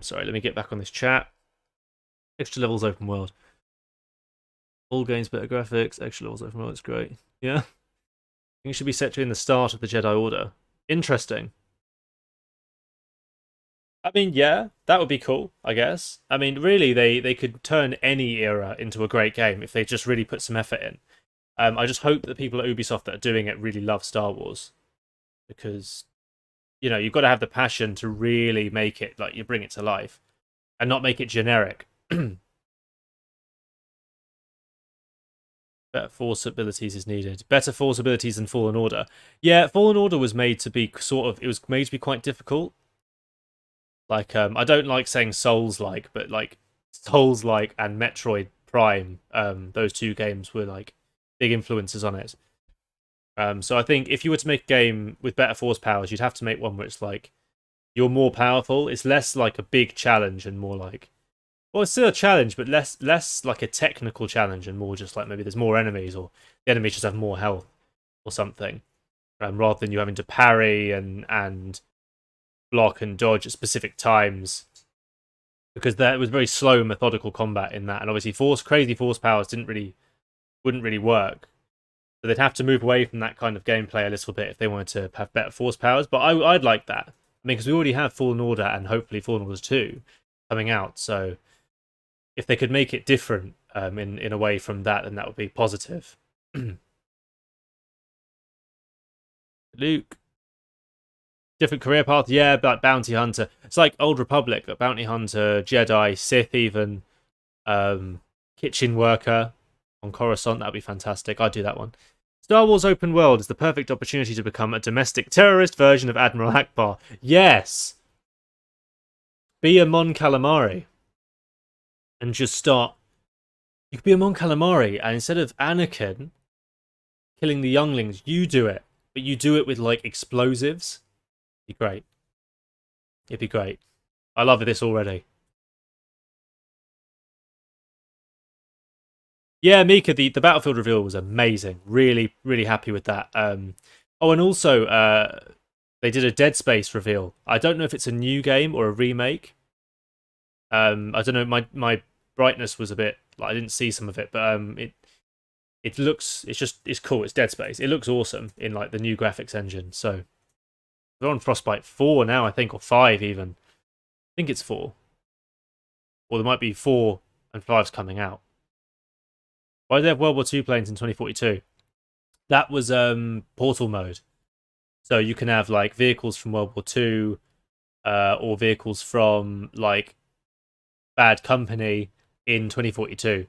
Sorry, let me get back on this chat. Extra levels open world. All games better graphics, extra levels open world, it's great. Yeah. I think it should be set during the start of the Jedi Order. Interesting. I mean, yeah, that would be cool, I guess. I mean, really, they could turn any era into a great game if they just really put some effort in. I just hope that the people at Ubisoft that are doing it really love Star Wars. Because, you know, you've got to have the passion to really make it, like, you bring it to life. And not make it generic. Better Force abilities is needed. Better Force abilities than Fallen Order. Yeah, Fallen Order was made to be it was made to be quite difficult. Like, I don't like saying Souls-like, but like Souls-like and Metroid Prime, those 2 games were like big influences on it. So I think if you were to make a game with better force powers, you'd have to make one where it's like you're more powerful. It's less like a big challenge and more like, well, it's still a challenge, but less like a technical challenge and more just like maybe there's more enemies or the enemies just have more health or something, rather than you having to parry and block and dodge at specific times, because that was very slow, methodical combat in that, and obviously crazy force powers wouldn't really work. So they'd have to move away from that kind of gameplay a little bit if they wanted to have better force powers. But I'd like that. I mean, because we already have Fallen Order and hopefully Fallen Order 2 coming out. So if they could make it different in a way from that, then that would be positive. Luke. Different career path, yeah, but bounty hunter. It's like Old Republic, bounty hunter, Jedi, Sith, even kitchen worker on Coruscant. That'd be fantastic. I'd do that one. Star Wars open world is the perfect opportunity to become a domestic terrorist version of Admiral Akbar. Yes, be a Mon Calamari and just start. You could be a Mon Calamari, and instead of Anakin killing the younglings, you do it, but you do it with like explosives. It'd be great. It'd be great. I love this already. Yeah, Mika, the Battlefield reveal was amazing. Really, really happy with that. Oh, and also, they did a Dead Space reveal. I don't know if it's a new game or a remake. I don't know. My brightness was a bit, like, I didn't see some of it, but it's cool. It's Dead Space. It looks awesome in like the new graphics engine. So they're on Frostbite 4 now, I think, or 5 even. I think it's 4. Or there might be 4 and 5's coming out. Why do they have World War II planes in 2042? That was Portal mode. So you can have like vehicles from World War II, or vehicles from like Bad Company in 2042.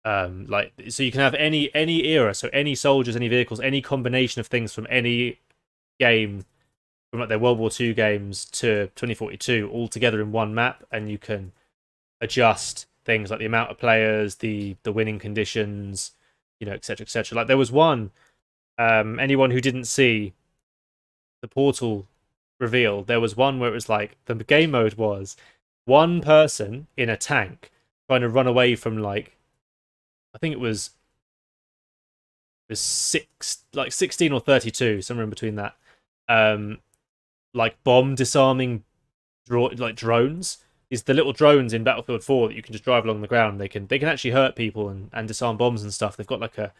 Like, so you can have any era, so any soldiers, any vehicles, any combination of things from any game, from like their World War II games to 2042, all together in one map, and you can adjust things like the amount of players, the winning conditions, you know, etc., etc. Like there was one, anyone who didn't see the Portal reveal, there was one where it was like the game mode was one person in a tank trying to run away from like, I think it was 16 or 32, somewhere in between that. Like bomb disarming drones. Is the little drones in Battlefield 4 that you can just drive along the ground. They can actually hurt people and disarm bombs and stuff. They've got like a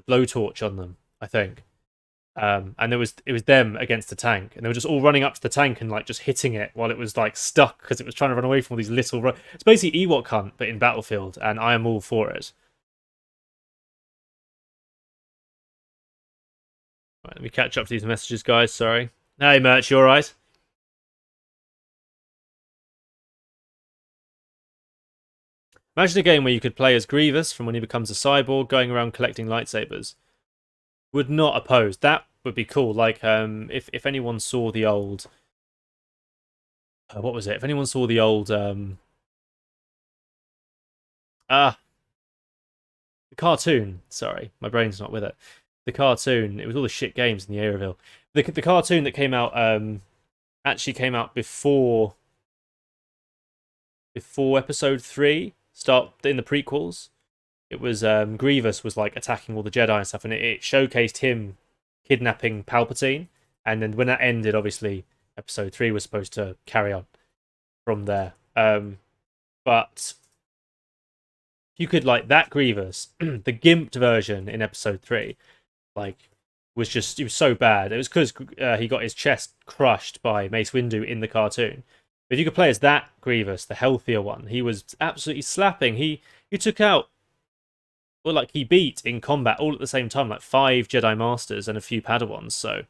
blowtorch on them, I think. And it was them against the tank, and they were just all running up to the tank and like just hitting it while it was like stuck because it was trying to run away from all these little. It's basically Ewok Hunt, but in Battlefield, and I am all for it. Right, let me catch up to these messages, guys. Sorry. Hey, Merch, you all right? Imagine a game where you could play as Grievous from when he becomes a cyborg, going around collecting lightsabers. Would not oppose. That would be cool. Like, if anyone saw the old, what was it? If anyone saw the old, the cartoon. Sorry, my brain's not with it. The cartoon. It was all the shit games in the A reveal. The cartoon that came out, actually came out before episode 3. Start in the prequels. It was Grievous was like attacking all the Jedi and stuff, and it showcased him kidnapping Palpatine. And then when that ended, obviously episode 3 was supposed to carry on from there. But you could like that Grievous, the gimped version in episode 3, like was so bad. It was because he got his chest crushed by Mace Windu in the cartoon. But if you could play as that Grievous, the healthier one, he was absolutely slapping. He took out, well, like he beat in combat all at the same time, like 5 Jedi Masters and a few Padawans. So,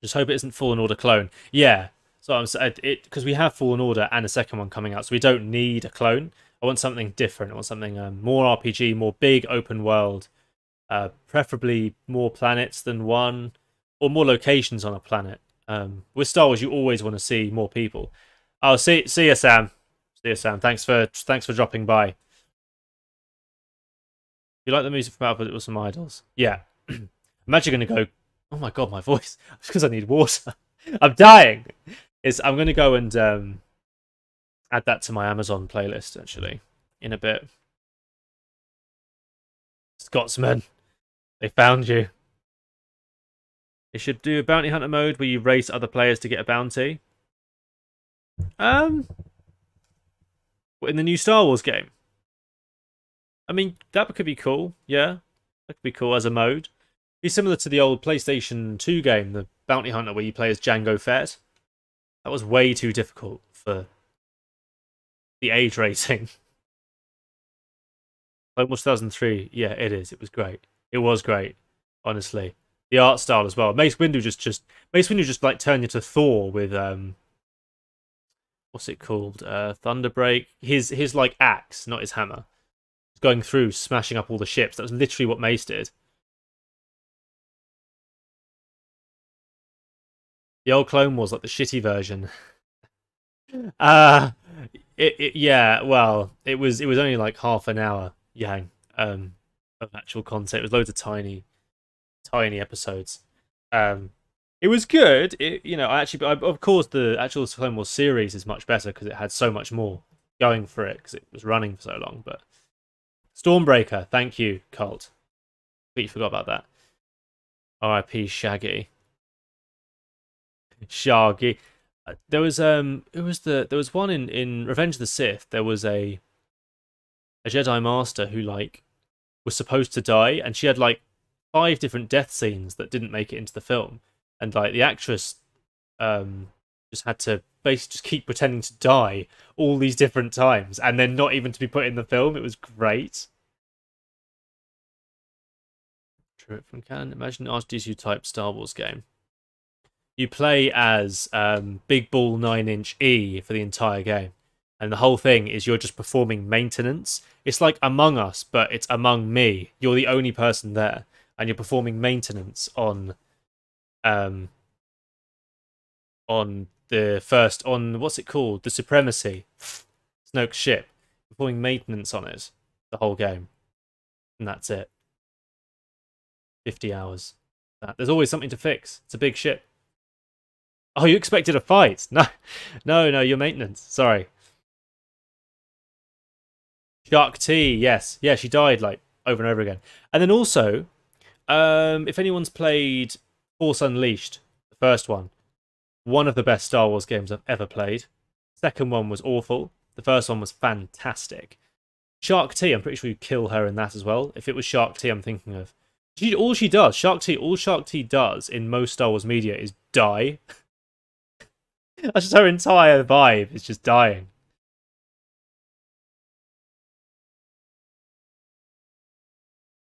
just hope it isn't Fallen Order clone. Yeah, so I'm saying because we have Fallen Order and a second one coming out, so we don't need a clone. I want something different. I want something more RPG, more big open world, preferably more planets than one, or more locations on a planet. With Star Wars, you always want to see more people. Oh, see you, Sam. See you, Sam. Thanks for dropping by. You like the music from Battlefield with some idols? Yeah. I'm actually going to go. Oh my god, my voice. It's because I need water. I'm dying. I'm going to go and add that to my Amazon playlist actually in a bit. Scotsman, they found you. They should do a bounty hunter mode where you race other players to get a bounty. In the new Star Wars game. I mean, that could be cool. Yeah, that could be cool as a mode. Be similar to the old PlayStation 2 game, the bounty hunter, where you play as Jango Fett. That was way too difficult for the age rating. Almost 2003. Yeah, it is. It was great. It was great, honestly. The art style as well. Mace Windu just like turned into Thor with what's it called? Thunderbreak. His like axe, not his hammer. Going through, smashing up all the ships. That was literally what Mace did. The old Clone Wars, like the shitty version. Yeah, well, it was only like half an hour, Yang, of actual content. It was loads of tiny episodes. It was good. Of course, the actual Clone Wars series is much better because it had so much more going for it because it was running for so long. But Stormbreaker, thank you, Colt. Completely forgot about that. R.I.P. Shaggy. There was there was one in Revenge of the Sith. There was a Jedi Master who like was supposed to die, and she had like 5 different death scenes that didn't make it into the film, and like the actress just had to basically just keep pretending to die all these different times, and then not even to be put in the film. It was great. True from Canon. Imagine an R2D2 type Star Wars game. You play as Big Ball 9-inch E for the entire game. And the whole thing is you're just performing maintenance. It's like Among Us, but it's Among Me. You're the only person there. And you're performing maintenance on what's it called? The Supremacy. Snoke's ship. Performing maintenance on it the whole game. And that's it. 50 hours. There's always something to fix. It's a big ship. Oh, you expected a fight? No, you're maintenance. Sorry. Shark T, yes. Yeah, she died like over and over again. And then also, if anyone's played Force Unleashed, the first one of the best Star Wars games I've ever played. Second one was awful. The first one was fantastic. Shark T, I'm pretty sure you kill her in that as well. If it was Shark T I'm thinking of. All Shark T does in most Star Wars media is die. That's just her entire vibe. It's just dying.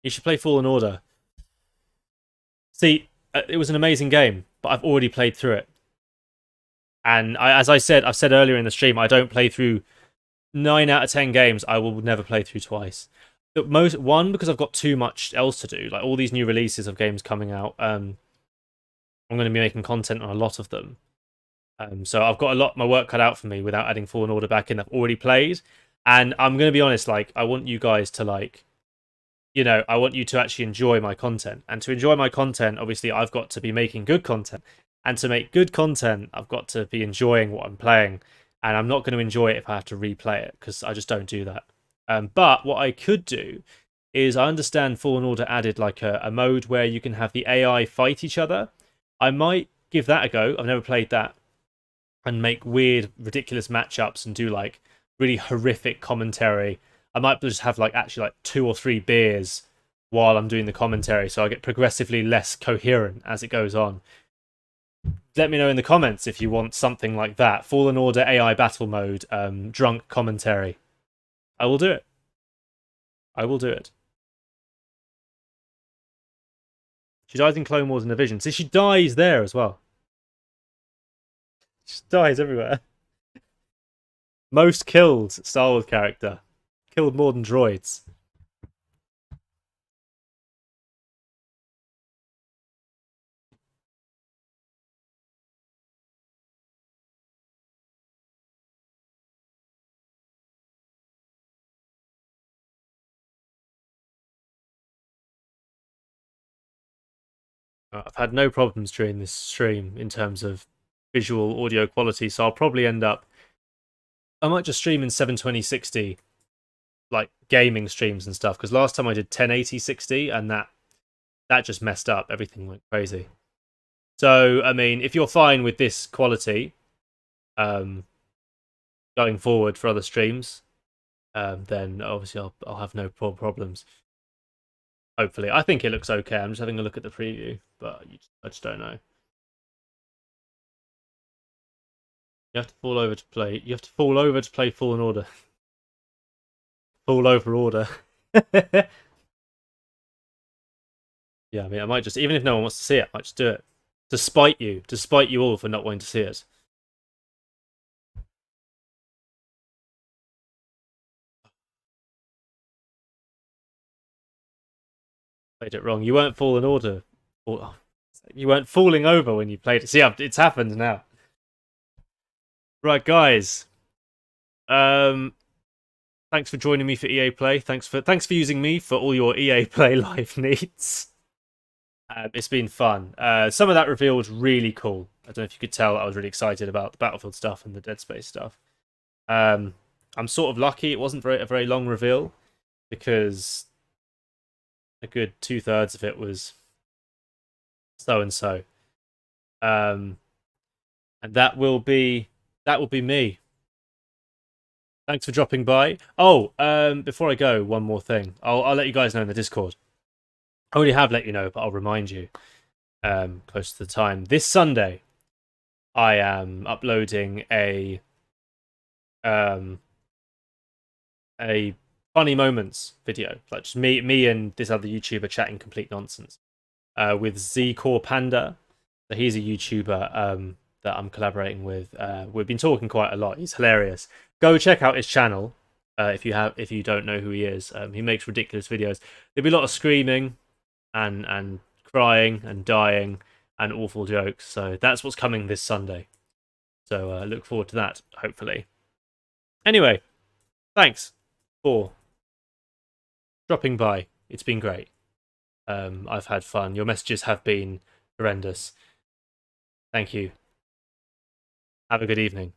You should play Fallen Order. See, it was an amazing game, but I've already played through it. And I've said earlier in the stream, I don't play through 9 out of 10 games. I will never play through twice. Because I've got too much else to do. Like all these new releases of games coming out. I'm going to be making content on a lot of them. So I've got my work cut out for me without adding Fallen Order back in. I've already played, and I'm going to be honest. Like, I want you guys to I want you to actually enjoy my content. And to enjoy my content, obviously, I've got to be making good content. And to make good content, I've got to be enjoying what I'm playing. And I'm not going to enjoy it if I have to replay it, because I just don't do that. But what I could do is, I understand Fallen Order added like a mode where you can have the AI fight each other. I might give that a go. I've never played that. And make weird, ridiculous matchups and do like really horrific commentary. I might just have like 2 or 3 beers while I'm doing the commentary, so I get progressively less coherent as it goes on. Let me know in the comments if you want something like that. Fallen Order AI battle mode, drunk commentary. I will do it. I will do it. She dies in Clone Wars and Division. See, she dies there as well. She dies everywhere. Most killed Star Wars character. Killed more than droids. I've had no problems during this stream in terms of visual audio quality, so I'll probably end up... I might just stream in 720-60, like gaming streams and stuff, because last time I did 1080-60 and that just messed up. Everything went crazy. So, I mean, if you're fine with this quality going forward for other streams, then obviously I'll have no problems. Hopefully. I think it looks okay. I'm just having a look at the preview, but I just don't know. You have to fall over to play. You have to fall over to play Fallen Order. Fall over order. Yeah, I mean, I might just, even if no one wants to see it, I might just do it. To spite you all for not wanting to see it. Played it wrong. You weren't Fallen Order. You weren't falling over when you played it. See, it's happened now. Right, guys. Thanks for joining me for EA Play. Thanks for using me for all your EA Play live needs. It's been fun. Some of that reveal was really cool. I don't know if you could tell I was really excited about the Battlefield stuff and the Dead Space stuff. I'm sort of lucky it wasn't a very long reveal, because a good 2/3 of it was so and so. And that will be me. Thanks for dropping by. Oh, before I go, one more thing. I'll let you guys know in the Discord. I already have let you know, but I'll remind you close to the time. This Sunday, I am uploading a funny moments video, like just me and this other YouTuber chatting complete nonsense with Z Core Panda. So he's a YouTuber that I'm collaborating with. We've been talking quite a lot. He's hilarious. Go check out his channel if you don't know who he is. He makes ridiculous videos. There'll be a lot of screaming and crying and dying and awful jokes. So that's what's coming this Sunday. So look forward to that, hopefully. Anyway, thanks for dropping by. It's been great. I've had fun. Your messages have been horrendous. Thank you. Have a good evening.